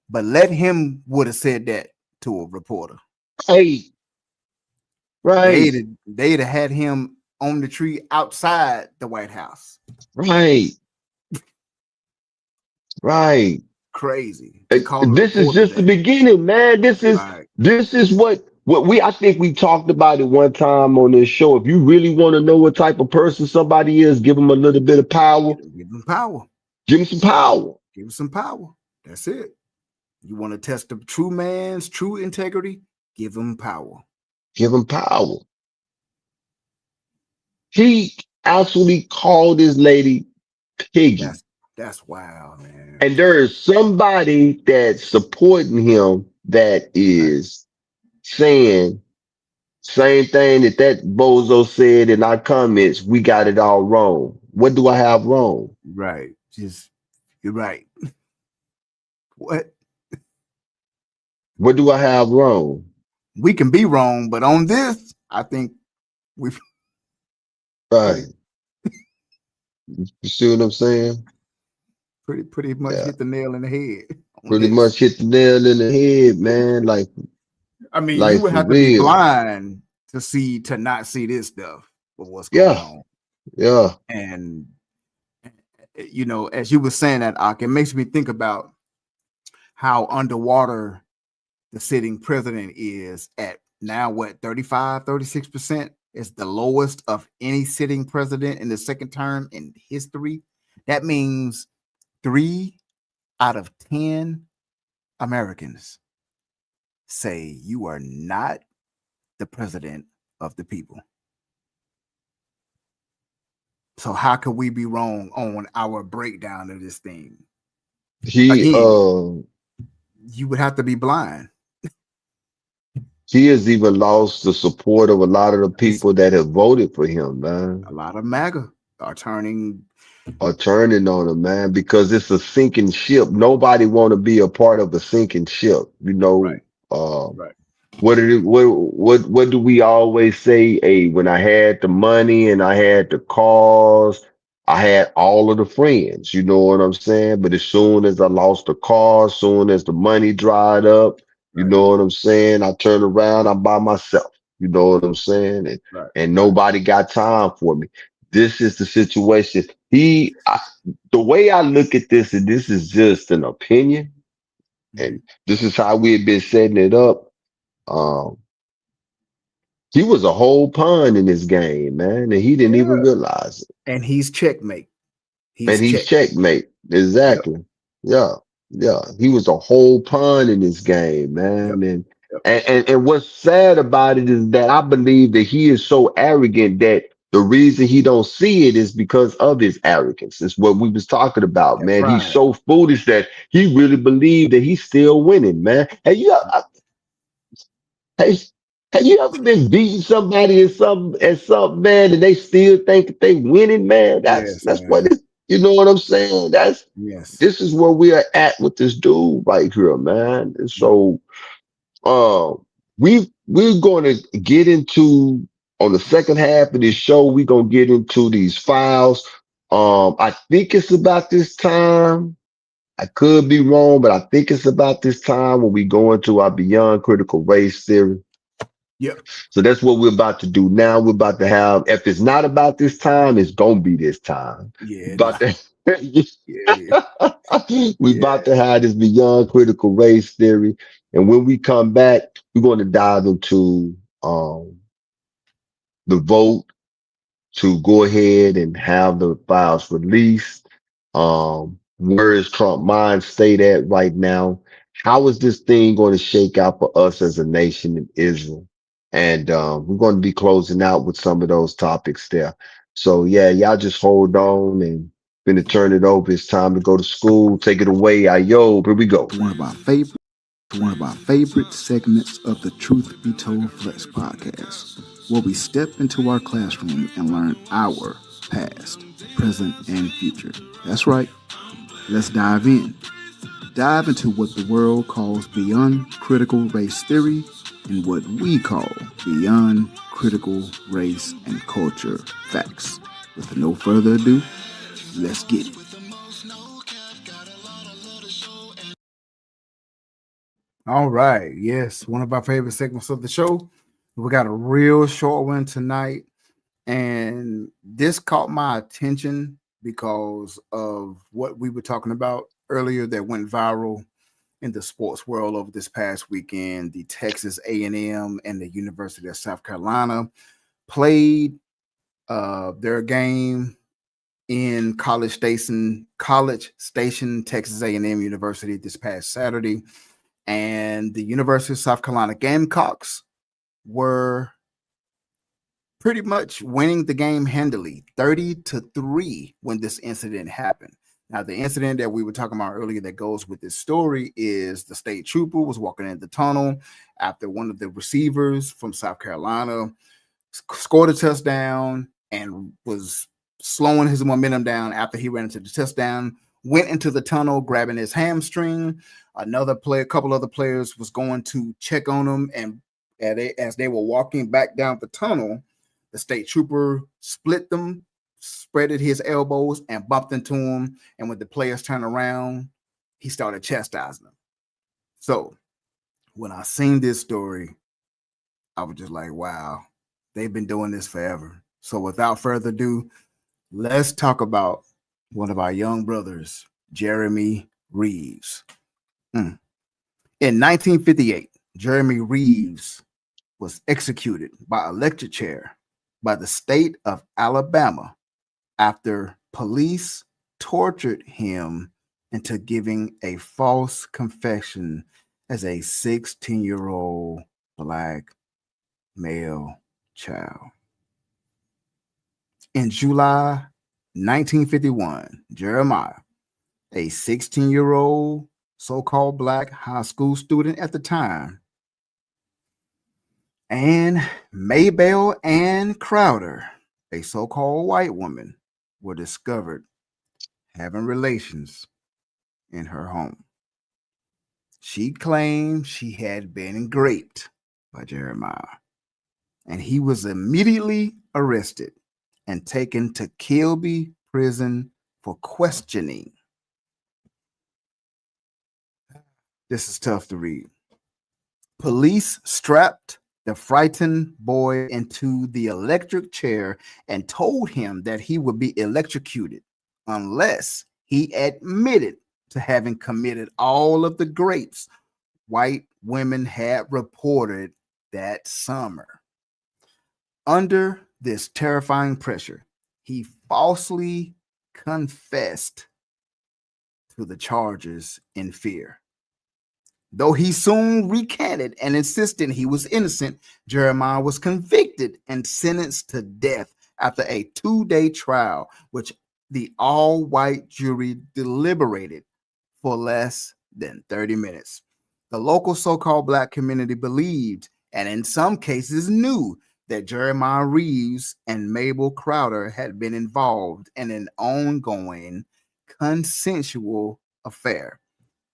but let him would have said that to a reporter. Hey, right, They'd have had him on the tree outside the White House. right, right. Crazy. This is just the beginning, man. This is what we I think we talked about it one time on this show. If you really want to know what type of person somebody is, give them a little bit of power. Give them power. Give them some power. Give them some power. That's it. You want to test the true man's true integrity? Give him power. Give him power. He actually called this lady Piggy. That's wild, man. And there is somebody that's supporting him that is saying same thing that bozo said in our comments. We got it all wrong. What do I have wrong? Right. You're right. What? What do I have wrong? We can be wrong, but on this, I think we've right. You see what I'm saying? Pretty much hit the nail in the head. Pretty much hit the nail in the head, man. Like, I mean, you would have to be blind to not see this stuff of what's going on. Yeah. And as you were saying that, Ak, it makes me think about how underwater the sitting president is at now, 36% is the lowest of any sitting president in the second term in history. That means 3 out of 10 Americans say you are not the president of the people. So how could we be wrong on our breakdown of this thing? You would have to be blind. He has even lost the support of a lot of the people that have voted for him, man. A lot of MAGA are turning on him, man, because it's a sinking ship. Nobody want to be a part of a sinking ship, Right. Right. What do we always say? Hey, when I had the money and I had the cars, I had all of the friends, you know what I'm saying? But as soon as I lost the car, soon as the money dried up, you know what I'm saying? I turned around, I'm by myself, you know what I'm saying? And nobody got time for me. This is the situation. The way I look at this, and this is just an opinion, and this is how we have been setting it up. He was a whole pawn in this game, man, and he didn't even realize it. And he's checkmate. He's checkmate. Exactly. Yep. Yeah. He was a whole pawn in this game, man. And what's sad about it is that I believe that he is so arrogant that the reason he don't see it is because of his arrogance. It's what we was talking about, man. He's so foolish that he really believed that he's still winning, man. Hey, Have you ever been beating somebody at something, man, and they still think that they winning, man? That's Yes, that's what man. it, you know what I'm saying? Yes. This is where we are at with this dude right here, man. And so um we're gonna get into on the second half of this show, we're gonna get into these files. I think it's about this time. I could be wrong, but I think it's about this time when we go into our beyond critical race theory. Yep. So that's what we're about to do now. We're about to have, if it's not about this time, it's gonna be this time. Yeah, We're it about is. to, Yeah, it is. we about Yeah. to have this beyond critical race theory. And when we come back, we're going to dive into the vote to go ahead and have the files released. Where is Trump mind state at right now? How is this thing going to shake out for us as a nation in Israel? And we're going to be closing out with some of those topics there. So yeah, y'all just hold on and gonna turn it over. It's time to go to school. Take it away. Ayo, here we go. One of our favorite segments of the Truth Be Told Flex podcast, where we step into our classroom and learn our past, present, and future. That's right. Let's dive in. Dive into what the world calls beyond critical race theory and what we call beyond critical race and culture facts. With no further ado, let's get it. All right. Yes, one of our favorite segments of the show. We got a real short one tonight. And this caught my attention because of what we were talking about earlier that went viral in the sports world over this past weekend. The Texas A&M and the University of South Carolina played their game in College Station, Texas A&M University this past Saturday. And the University of South Carolina Gamecocks were pretty much winning the game handily, 30-3 when this incident happened. Now, the incident that we were talking about earlier that goes with this story is the state trooper was walking in the tunnel after one of the receivers from South Carolina scored a touchdown and was slowing his momentum down after he ran into the touchdown, went into the tunnel, grabbing his hamstring. A couple other players was going to check on him, and as they were walking back down the tunnel, the state trooper split them, spreaded his elbows, and bumped into him. And when the players turned around, he started chastising them. So when I seen this story, I was just like, wow, they've been doing this forever. So without further ado, let's talk about one of our young brothers, Jeremy Reeves. In 1958, Jeremy Reeves was executed by electric chair by the state of Alabama after police tortured him into giving a false confession as a 16-year-old black male child. In July 1951, Jeremiah, a 16-year-old so-called black high school student at the time, and Maybelle Ann Crowder, a so-called white woman, were discovered having relations in her home. She claimed she had been raped by Jeremiah, and he was immediately arrested and taken to Kilby Prison for questioning. This is tough to read. Police strapped the frightened boy into the electric chair and told him that he would be electrocuted unless he admitted to having committed all of the rapes white women had reported that summer. Under this terrifying pressure, he falsely confessed to the charges in fear. Though he soon recanted and insisted he was innocent, Jeremiah was convicted and sentenced to death after a 2-day trial, which the all-white jury deliberated for less than 30 minutes. The local so-called black community believed and in some cases knew that Jeremiah Reeves and Mabel Crowder had been involved in an ongoing consensual affair.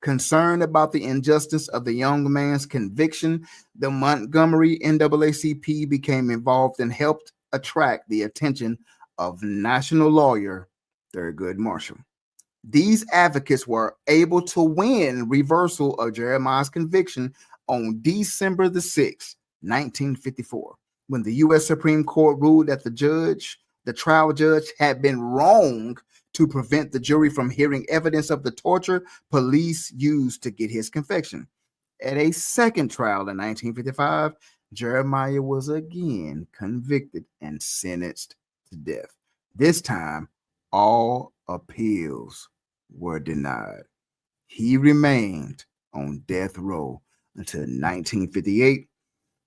Concerned about the injustice of the young man's conviction, the Montgomery NAACP became involved and helped attract the attention of national lawyer Thurgood Marshall. These advocates were able to win reversal of Jeremiah's conviction on December the 6th, 1954, when the U.S. Supreme Court ruled that the trial judge, had been wrong to prevent the jury from hearing evidence of the torture police used to get his conviction. At a second trial in 1955, Jeremiah was again convicted and sentenced to death. This time, all appeals were denied. He remained on death row until 1958,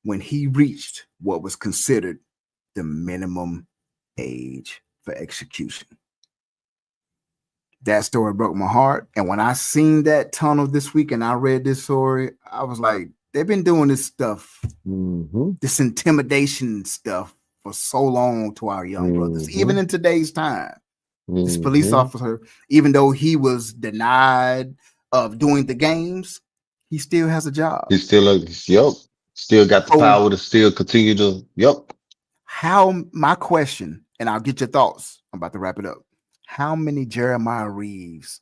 when he reached what was considered the minimum age for execution. That story broke my heart. And when I seen that tunnel this week and I read this story, I was like, they've been doing this stuff, this intimidation stuff for so long to our young brothers, even in today's time. This police officer, even though he was denied of doing the games, he still has a job. He still, still got the power to still continue to, How, my question, and I'll get your thoughts. I'm about to wrap it up. How many Jeremiah Reeves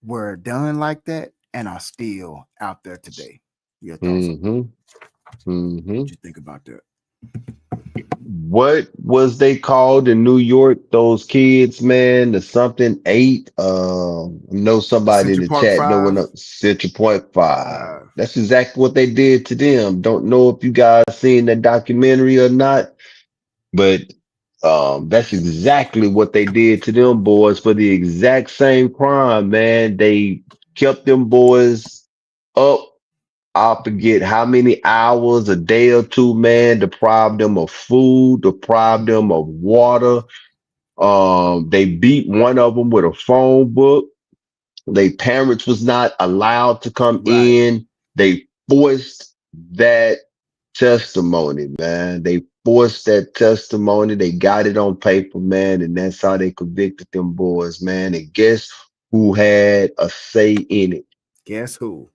were done like that and are still out there today? Your thoughts? What you think about that? What was they called in New York? Those kids, man, the something 8. Know somebody in Central the Park chat. No 5? one Central Point 5. That's exactly what they did to them. Don't know if you guys seen that documentary or not, but that's exactly what they did to them boys for the exact same crime, man. They kept them boys up. I forget how many hours, a day or two, man, deprived them of food, deprived them of water. They beat one of them with a phone book. Their parents was not allowed to come in. They forced that testimony, man. They forced that testimony. They got it on paper, man, and that's how they convicted them boys, man. And guess who had a say in it? Guess who?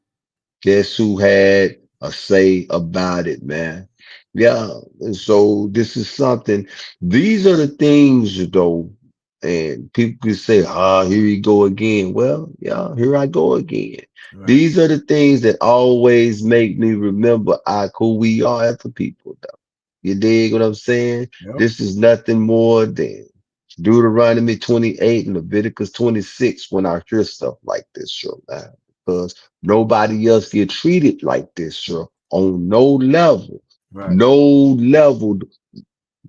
Guess who had a say about it, man? Yeah. And so this is something, these are the things though, and people can say, here you go again. Well, yeah, here I go again. Right. These are the things that always make me remember who we are as a people, though. You dig what I'm saying? Yep. This is nothing more than Deuteronomy 28 and Leviticus 26 when I hear stuff like this, sure, man. Because nobody else get treated like this, sure, on no level. Right. No level.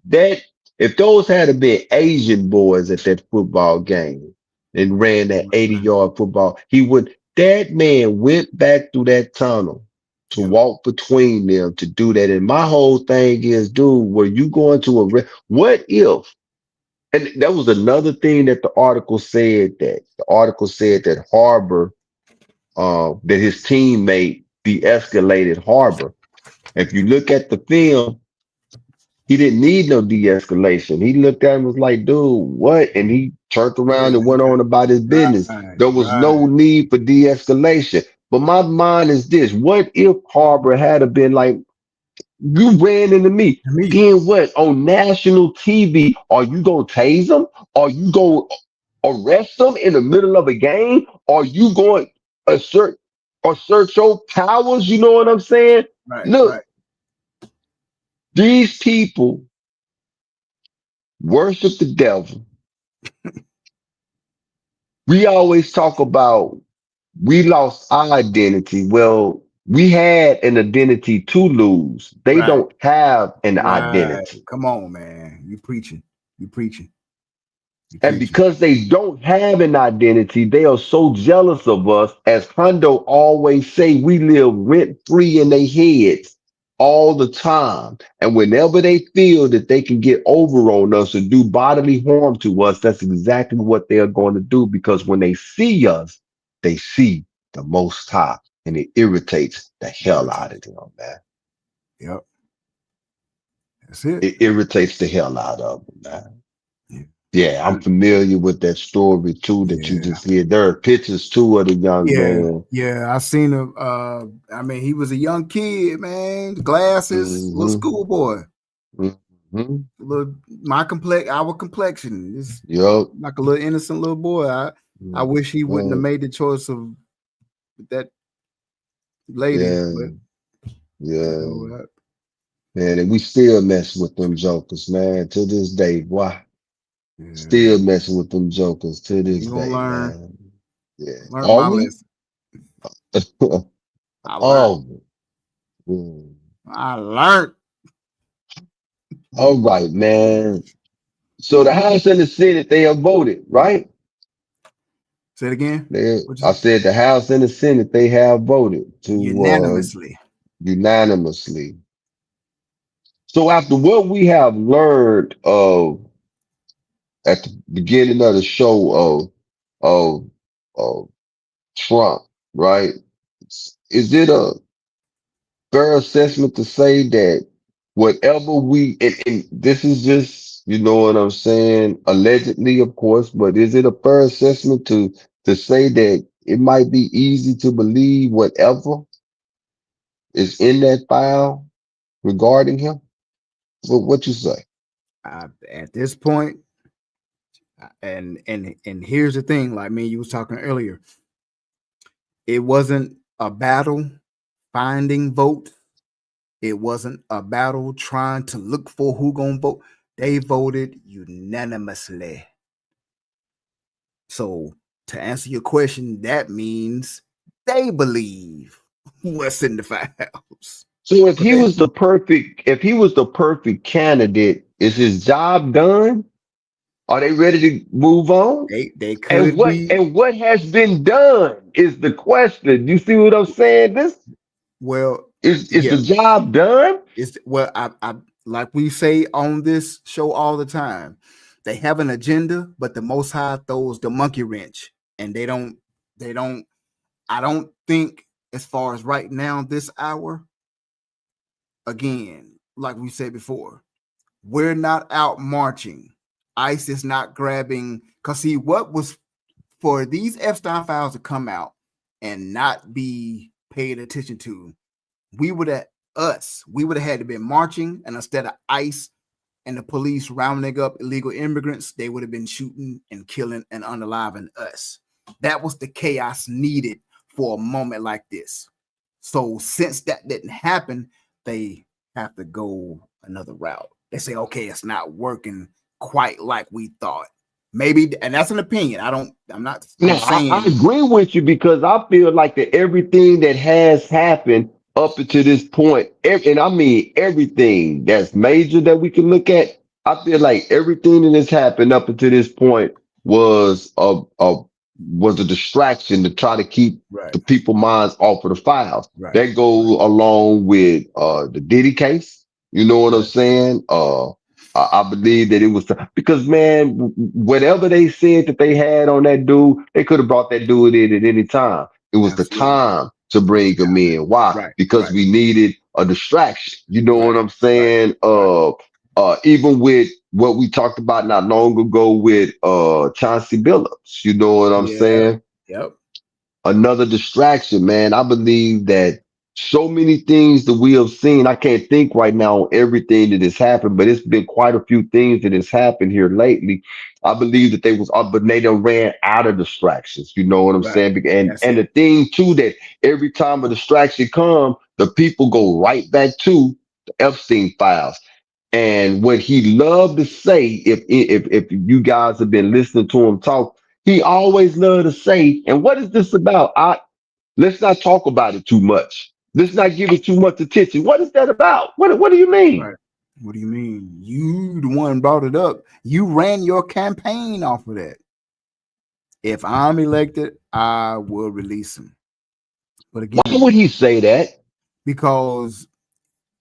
That if those had been Asian boys at that football game and ran that 80-yard football, that man went back through that tunnel to walk between them to do that. And my whole thing is, dude, were you going to what if? And that was another thing that the article said, that Harbor, that his teammate de-escalated Harbor. If you look at the film, he didn't need no de-escalation. He looked at him and was like, dude, what? And he turned around and went on about his business. There was no need for de-escalation. But my mind is this: what if Harbor had been like, you ran into me? Then what? On national TV, are you gonna tase him? Are you gonna arrest them in the middle of a game? Are you going to assert your powers? You know what I'm saying? Look, these people worship the devil. We always talk about we lost our identity. Well, we had an identity to lose. They don't have an identity. Come on, man. You preaching. You preaching. And because they don't have an identity, they are so jealous of us. As Hondo always say, we live rent free in their heads all the time. And whenever they feel that they can get over on us or do bodily harm to us, that's exactly what they are going to do. Because when they see us, they see the Most High, and it irritates the hell out of them, man. Yep. That's it. It irritates the hell out of me, man. Yeah. Yeah, I'm familiar with that story too that you Yeah. just hear. There are pictures too of the young Yeah. man. Yeah. I seen him. I mean, he was a young kid, man. Glasses, little Hmm. schoolboy. Hmm. Little our complexion. It's Yup. like a little innocent little boy. I wish he wouldn't have Mm. made the choice of that lady, Yeah, but you yeah, know, man. And we still mess with them jokers, man, to this day. Why? yeah, Still messing with them jokers to this you gonna day, man. Yeah. learn Are my we? lesson. I learned. Oh, mm. I learned. All right, man. So the House and the Senate, they have voted, right? Say it again. What you I say? said the House and the Senate, they have voted to Unanimously. unanimously. So after what we have learned of at the beginning of the show of of Trump, right? Is it a fair assessment to say that whatever and this is just, you know what I'm saying, allegedly, of course, but is it a fair assessment to say that it might be easy to believe whatever is in that file regarding him? What you say? At this point, and here's the thing. Like me, you was talking earlier. It wasn't a battle finding vote. It wasn't a battle trying to look for who gonna vote. They voted unanimously. So to answer your question, that means they believe what's in the files. So if But he was the perfect candidate, is his job done? Are they ready to move on? they And could be what has been done is the question. You see what I'm saying? This well, is the yeah. job done? It's well, I like we say on this show all the time. They have an agenda, but the Most High throws the monkey wrench, and they don't. I don't think, as far as right now, this hour, again, like we said before, we're not out marching. ICE is not grabbing. Cause see, what was for these Epstein files to come out and not be paid attention to, we would have had to be marching, and instead of ICE and the police rounding up illegal immigrants, they would have been shooting and killing and unaliving us. That was the chaos needed for a moment like this. So since that didn't happen, they have to go another route. They say, okay, it's not working quite like we thought. Maybe, and that's an opinion. No, I'm I saying, agree with you because I feel like that everything that has happened up until this point, and I mean everything that's major that we can look at, I feel like everything that has happened up until this point was a distraction to try to keep right, the people minds off of the files. right, That goes along with the Diddy case. You know what I'm right, saying? I believe that it was because man, whatever they said that they had on that dude, they could have brought that dude in at any time. It was the absolutely. time to It's bring him time. in. Why? Right, Because right, we needed a distraction. You know what right, I'm right, saying? right, Even with what we talked about not long ago with Chauncey Billups. You know what I'm yeah, saying? yep, Another distraction, man. I believe that so many things that we have seen, I can't think right now on everything that has happened, but it's been quite a few things that has happened here lately. I believe that they was but they done ran out of distractions. You know what I'm right. saying? That's And the it. thing too that every time a distraction come, the people go right back to the Epstein files. And what he loved to say, if you guys have been listening to him talk, he always loved to say, and what is this about? Let's not talk about it too much. Let's not give it too much attention. What is that about? What do you mean? Right. What do you mean? You the one brought it up. You ran your campaign off of that. If I'm elected, I will release him. But Why would again, he say that? because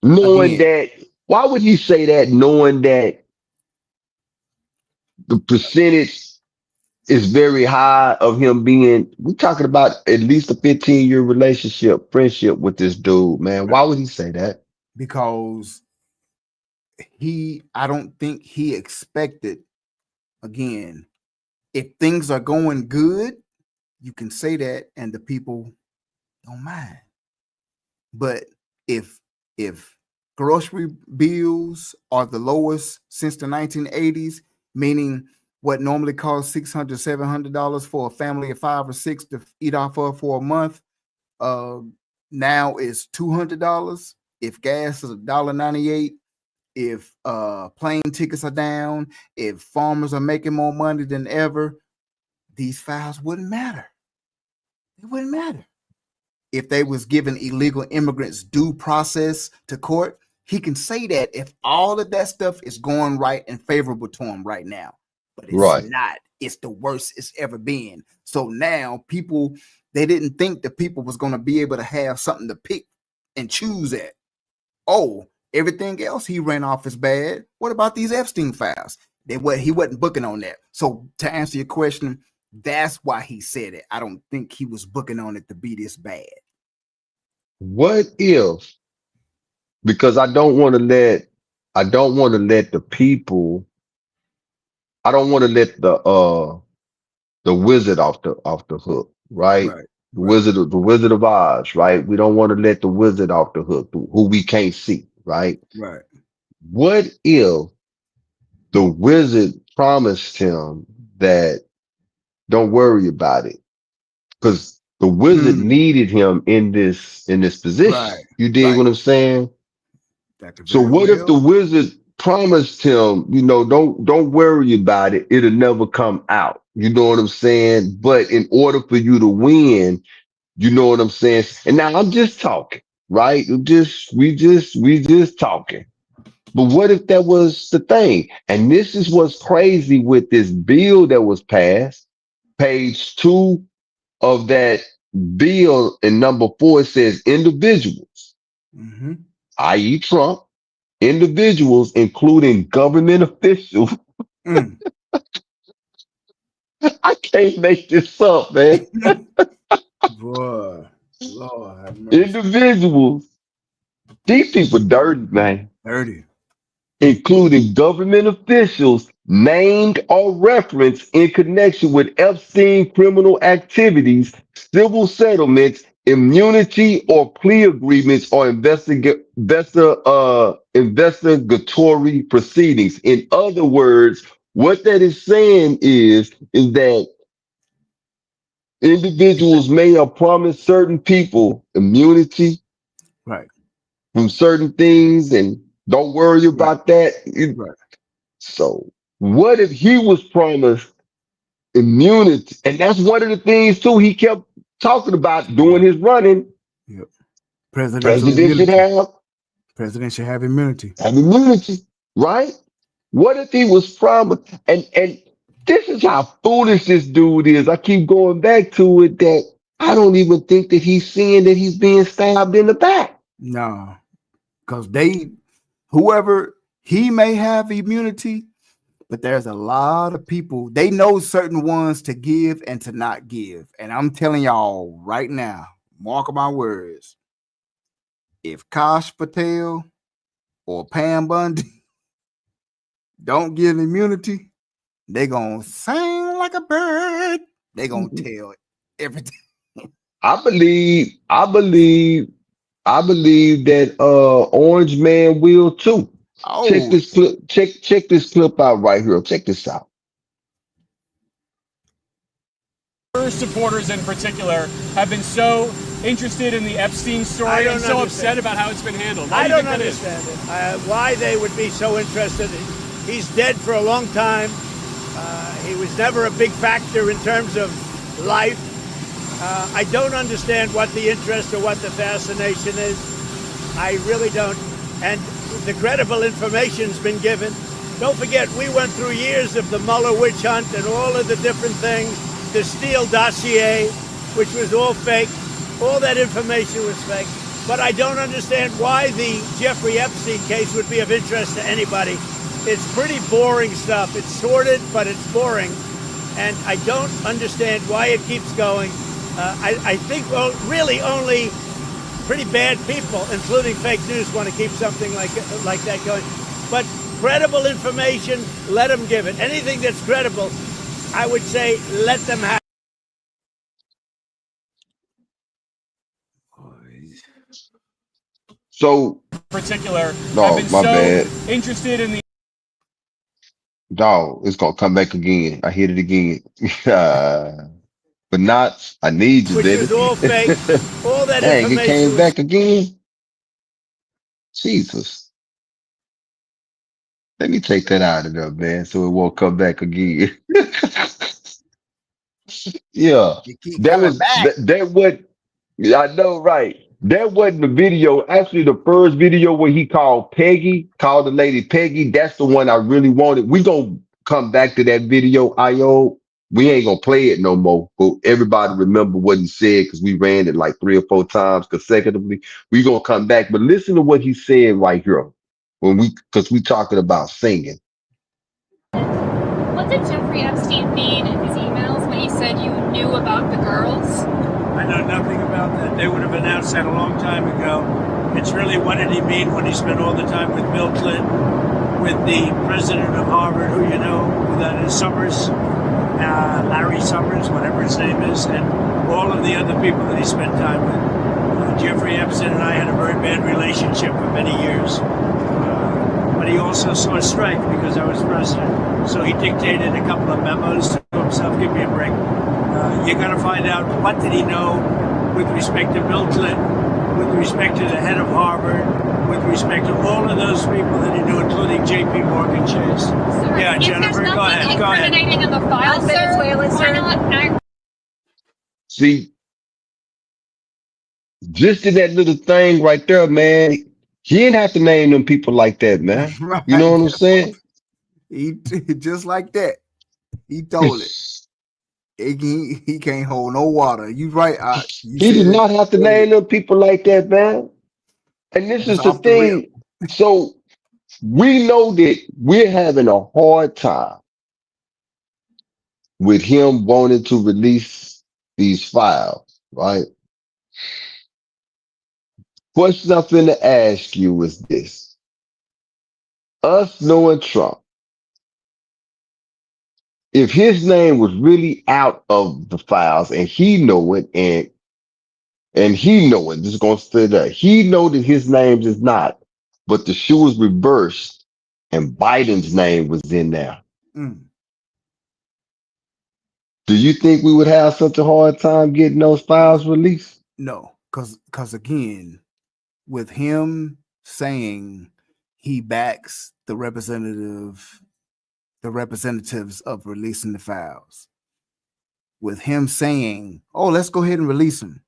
Knowing again, that, why would he say that knowing that the percentage is very high of him being, we're talking about at least a 15-year relationship, friendship with this dude, man. right, Why would he say that? because I don't think he expected, again, if things are going good, you can say that and the people don't mind. But if grocery bills are the lowest since the 1980s, meaning what normally costs $600, $700 for a family of 5 or 6 to eat off of for a month, now is $200. If gas is $1.98, if plane tickets are down, if farmers are making more money than ever, these files wouldn't matter. It wouldn't matter. If they was giving illegal immigrants due process to court, he can say that if all of that stuff is going right and favorable to him right now. But it's Right. not. It's the worst it's ever been. So now people, they didn't think the people was going to be able to have something to pick and choose at. Oh, everything else he ran off is bad. What about these Epstein files? He wasn't booking on that. So to answer your question, that's why he said it. I don't think he was booking on it to be this bad. What if, because I don't want to let the people, I don't want to let the wizard off the hook, right? Right. The Wizard of Oz, right? We don't want to let the wizard off the hook, who we can't see, right? Right. What if the wizard promised him that don't worry about it? Because the wizard needed him in this position. Right. You dig Right. what I'm saying? That could So very what if the well. wizard promised him, don't worry about it, it'll never come out. You know what I'm saying? But in order for you to win, you know what I'm saying? And now I'm just talking, right? We just talking. But what if that was the thing? And this is what's crazy with this bill that was passed. Page 2 of that bill in number 4, it says individuals, Mm-hmm. i.e. Trump, individuals, including government officials. Mm. I can't make this up, man. Boy, Lord have mercy. Individuals, these people dirty, man. Dirty. Including government officials named or referenced in connection with Epstein criminal activities, civil settlements, immunity or plea agreements, or investigatory proceedings. In other words, what that is saying is that individuals may have promised certain people immunity Right. from certain things and don't worry Right. about that. Right. So what if he was promised immunity? And that's one of the things too he kept talking about doing Right. his running. Yep. Presidential President should immunity. have President should have immunity. immunity, right? What if he was promised? And this is how foolish this dude is. I keep going back to it that I don't even think that he's seeing that he's being stabbed in the back. No, because whoever, he may have immunity, but there's a lot of people, they know certain ones to give and to not give. And I'm telling y'all right now, mark my words, if Kash Patel or Pam Bundy don't give immunity, they gonna sing like a bird. They gonna tell everything. I believe that Orange Man will too. Check Oh, this clip. Check this clip out right here. Check this out. Supporters in particular have been so interested in the Epstein story and so upset about how it's been handled. I don't understand it. Why they would be so interested. He's dead for a long time. He was never a big factor in terms of life. I don't understand what the interest or what the fascination is. I really don't. And the credible information's been given. Don't forget, we went through years of the Mueller witch hunt and all of the different things. The Steele dossier, which was all fake. All that information was fake. But I don't understand why the Jeffrey Epstein case would be of interest to anybody. It's pretty boring stuff. It's sordid, but it's boring. And I don't understand why it keeps going. I think, well, really only pretty bad people, including fake news, want to keep something like that going. But credible information, let them give it. Anything that's credible, I would say, let them have. So, Particular have no, been my so bad. interested in the Dog, it's gonna come back again. I hit it again. But not, I need you, Which baby. was all fake. All that Dang, it information came was. back again. Jesus. Let me take that out of there, man, so it won't come back again. Yeah, You keep coming back. that what yeah, I know, right? That wasn't the video. Actually, the first video where he called the lady Peggy. That's the one I really wanted. We gonna come back to that video. IO. We ain't gonna play it no more. But everybody remember what he said because we ran it like 3 or 4 times consecutively. We gonna come back, but listen to what he said right here because we talking about singing. What did Jeffrey Epstein mean in his emails when he said you knew about the girls? I know nothing about that. They would have announced that a long time ago. It's really, what did he mean when he spent all the time with Bill Clinton, with the president of Harvard, who you know, that is Summers, Larry Summers, whatever his name is, and all of the other people that he spent time with. Jeffrey Epstein and I had a very bad relationship for many years. But he also saw strength because I was president. So he dictated a couple of memos to himself. Give me a break. You got to find out, what did he know with respect to Bill Clinton, with respect to the head of Harvard, with respect to all of those people that he knew, including J.P. Morgan Chase. Sir, Yeah, if Jennifer, there's go ahead. nothing Go ahead. incriminating in the file, sir, Venezuela, why sir. not See, just in that little thing right there, man. He didn't have to name them people like that, man. Right. You know what I'm saying? He just like that. He told it. He can't hold no water. You right. You He said did it not have to name earlier. them people like that, man. And this That's is the off the rip. thing. So we know that we're having a hard time with him wanting to release these files, right? Question I'm finna ask you is this. Us knowing Trump, if his name was really out of the files and he know it and he know it, just gonna say that he know that his name is not, but the shoe was reversed and Biden's name was in there. Mm, Do you think we would have such a hard time getting those files released? no, because again, with him saying he backs the representatives of releasing the files, with him saying, "Oh, let's go ahead and release them."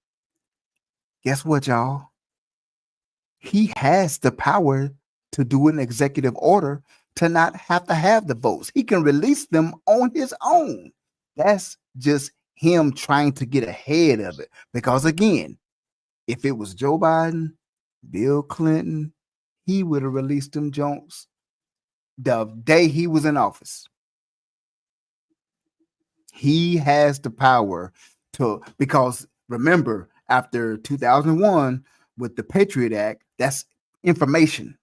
Guess what, y'all? He has the power to do an executive order to not have to have the votes. He can release them on his own. That's just him trying to get ahead of it. Because again, if it was Joe Biden, Bill Clinton, he would have released them Jones the day he was in office. He has the power to, because remember, after 2001 with the Patriot Act, that's information.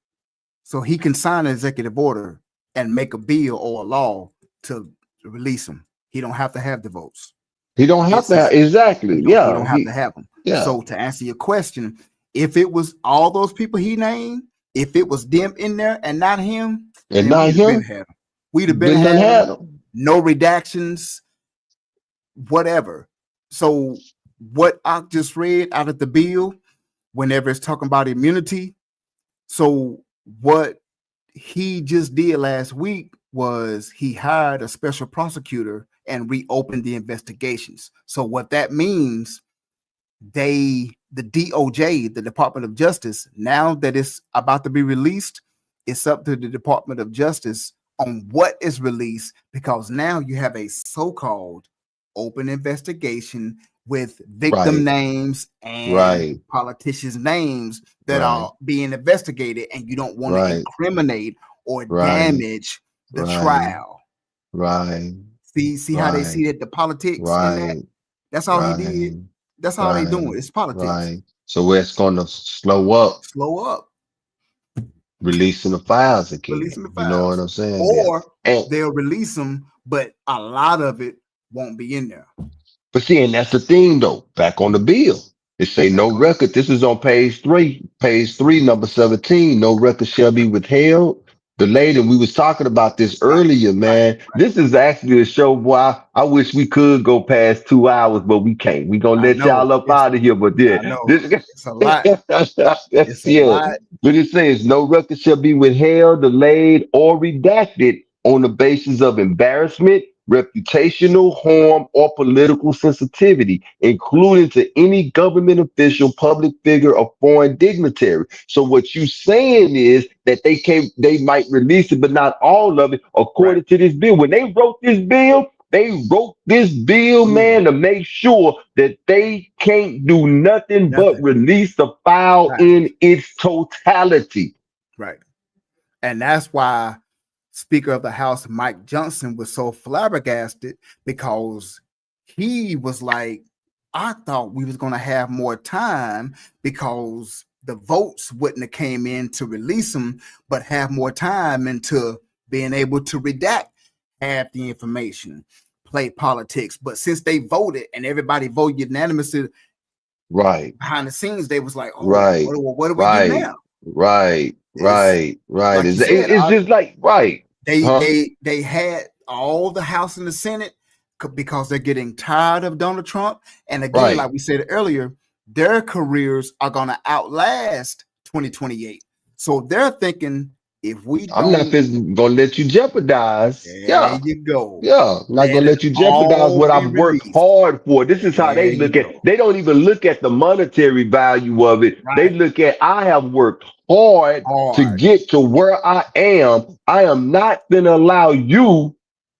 So he can sign an executive order and make a bill or a law to release them. He don't have to have the votes. He don't have This to have, is exactly. he Yeah. don't have to have them. Yeah. So to answer your question, if it was all those people he named, if it was them in there and not him, And then not we'd have been him, had them. We'd have been been done had had them. them. No redactions, whatever. So what I just read out of the bill, whenever it's talking about immunity, so what he just did last week was he hired a special prosecutor and reopened the investigations. So what that means, the DOJ, the Department of Justice, now that it's about to be released, it's up to the Department of Justice on what is released, because now you have a so-called open investigation with victim Right. names and Right. politicians' names that Right. are being investigated, and you don't want to Right. incriminate or Right. damage the Right. trial. Right. See how they see Right. that the politics in that? Right. That's all he did. Right. That's all they doing. Right. It's politics. Right. So it's gonna slow up slow up releasing the files releasing again. the You know what files, I'm saying? Yeah. or And they'll release them, but a lot of it won't be in there. but see, and that's the thing though. Back on the bill, it say Back no on record. This is on page three, number 17. No record shall be withheld, delayed. And we was talking about this right, earlier, right, man. right. This is actually a show, boy. I wish we could go past 2 hours, but we can't. We gonna I let know y'all up it's out of here. But yeah, I know this it's a lot. It's a yeah. lot. But it says no record shall be withheld, delayed, or redacted on the basis of embarrassment, reputational harm, or political sensitivity, including to any government official, public figure, or foreign dignitary. So what you saying is that they might release it, but not all of it, Right. according to this bill. When they wrote this bill, they wrote this bill, Yeah. man, to make sure that they can't do nothing but Nothing. release the file Files. in its totality. Right. And that's why Speaker of the House Mike Johnson was so flabbergasted, because he was like, I thought we was going to have more time because the votes wouldn't have came in to release them, but have more time into being able to redact half the information, play politics. But since they voted and everybody voted unanimously Right, behind the scenes, they was like, oh, right, what do we do right, now? right, It's right, right. like you said, It's just like, right, they huh? they they had all the House and the Senate because they're getting tired of Donald Trump. And again, Right. like we said earlier, their careers are going to outlast 2028. So they're thinking, if we I'm not don't, gonna let you jeopardize. there Yeah. you go. Yeah, I'm not Let gonna it let you jeopardize all what be I've worked released. hard for. This is how There they you look at. go. They don't even look at the monetary value of it. They Right. look at I have worked hard to Hard. get to where I am. I am not gonna allow you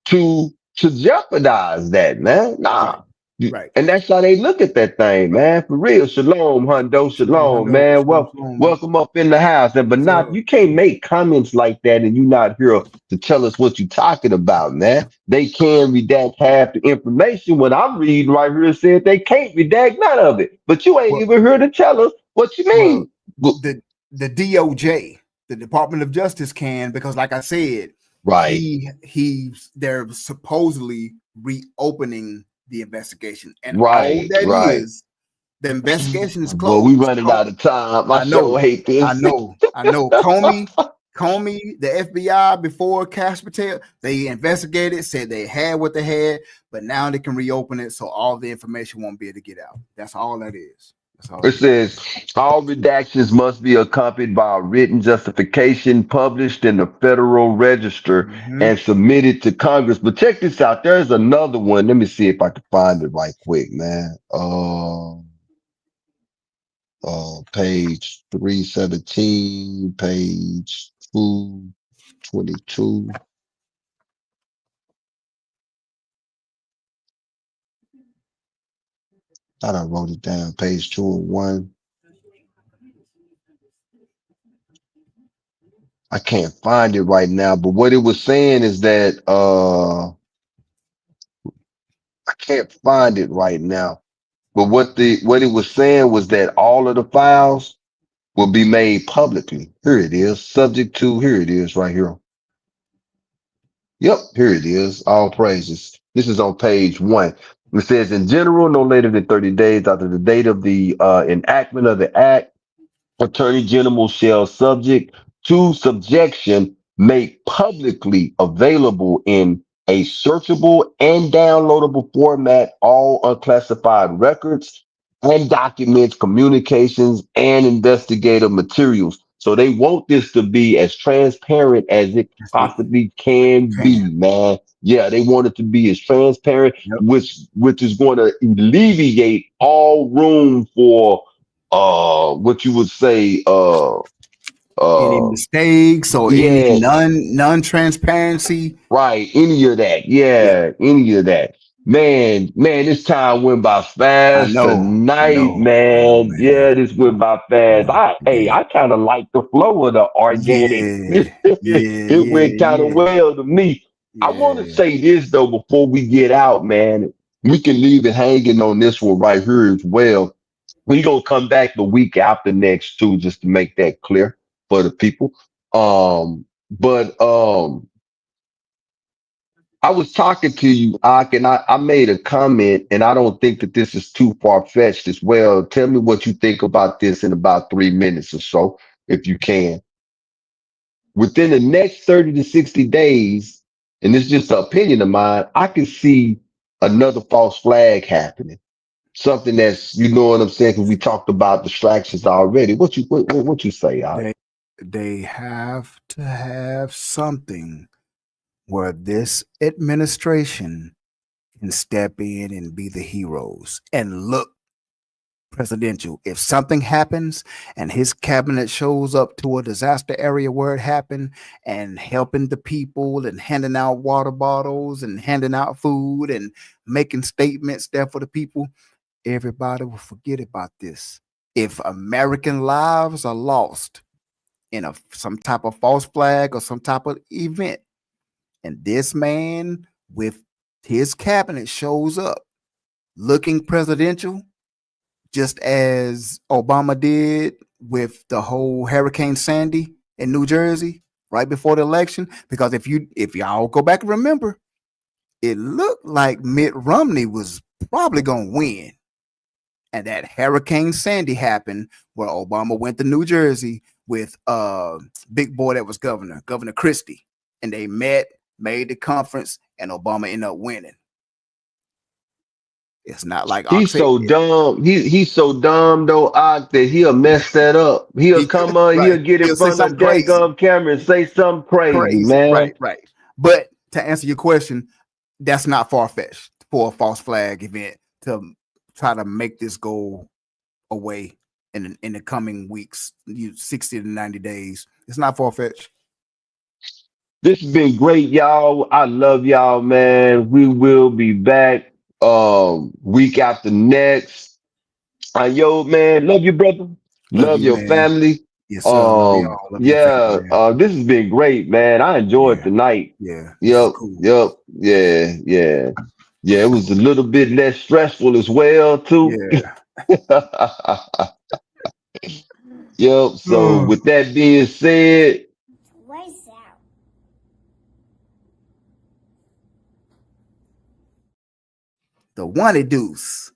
to jeopardize that, man. Right. Nah. Right. And that's how they look at that thing, Right. man. For real. Shalom, Hundo. Shalom, Shalom, Hondo. man. Shalom, Well, shalom. welcome up in the house. And but Yes, not sir. you can't make comments like that and you not here to tell us what you're talking about, man. They can redact half the information. When I'm reading right here, it said they can't redact none of it. But you ain't Well, even here to tell us what you well, mean. Well, the DOJ, the Department of Justice can, because like I said, right, they're supposedly reopening the investigation. And all right, that right. is, the investigation is Boy, we closed. running out of time. I I sure know, hate I this. know, I know. Comey, the FBI before Cash Patel, they investigated, said they had what they had, but now they can reopen it, so all the information won't be able to get out. That's all that is. That's all It it is. says all redactions must be accompanied by a written justification published in the Federal Register Mm-hmm. and submitted to Congress. But check this out. There's another one. Let me see if I can find it right quick, man. Page 317, page 222. Thought I wrote it down. Page 201. I can't find it right now, but what it was saying is that I can't find it right now. But what it was saying was that all of the files will be made publicly. Here it is, subject to here it is right here. Yep, here it is. All praises. This is on page 1. It says in general, no later than 30 days after the date of the enactment of the act, Attorney General shall subject to subjection make publicly available in a searchable and downloadable format all unclassified records and documents, communications, and investigative materials. So they want this to be as transparent as it Yes, they possibly can can. be, man. Yeah, they want it to be as transparent, Yep. which is going to alleviate all room for what you would say Any uh mistakes or any yeah, non-transparency? right, any of that, Yeah, yeah, any of that. Man, this time went by I fast know, I tonight, know, I know, man. man. Yeah, this went by fast. Yeah, I kind of like the flow of the organic. yeah, yeah, It yeah, went kind of yeah, well to me. I want to yeah. say this though before we get out, man. We can leave it hanging on this one right here as well. We gonna come back the week after next too, just to make that clear for the people. But I was talking to you, Ak, and I made a comment, and I don't think that this is too far fetched as well. Tell me what you think about this in about 3 minutes or so, if you can. Within the next 30 to 60 days, and it's just an opinion of mine, I can see another false flag happening. Something that's, you know what I'm saying? Because we talked about distractions already. What you say, Ak? They have to have something where this administration can step in and be the heroes and look presidential. If something happens and his cabinet shows up to a disaster area where it happened and helping the people and handing out water bottles and handing out food and making statements there for the people, everybody will forget about this. If American lives are lost in some type of false flag or some type of event, and this man with his cabinet shows up looking presidential, just as Obama did with the whole Hurricane Sandy in New Jersey right before the election. Because if y'all go back and remember, it looked like Mitt Romney was probably gonna win. And that Hurricane Sandy happened where Obama went to New Jersey with big boy that was Governor Christie. And they met, made the conference, and Obama ended up winning. It's not like He's Oxy. so dumb. He's so dumb though, Ak, that he'll mess that up. He'll He could, come on, right. he'll get in He'll say front of something the crazy. daggum camera and say something crazy, Crazy. man. Right, right. But to answer your question, that's not far-fetched for a false flag event to try to make this go away in the coming weeks, 60 to 90 days. It's not far-fetched. This has been great, y'all. I love y'all, man. We will be back week after next. Yo, man, love you, brother. Love Love you, your man. family. Yes, sir. Love y'all. Love your family, Yeah, man. this has been great, man. I enjoyed Yeah. the night. Yeah. This is Yep, cool. yep, yeah, yeah. Yeah, it was a little bit less stressful as well, too. Yeah. Yep. So with that being said, Lights out. The one deuce.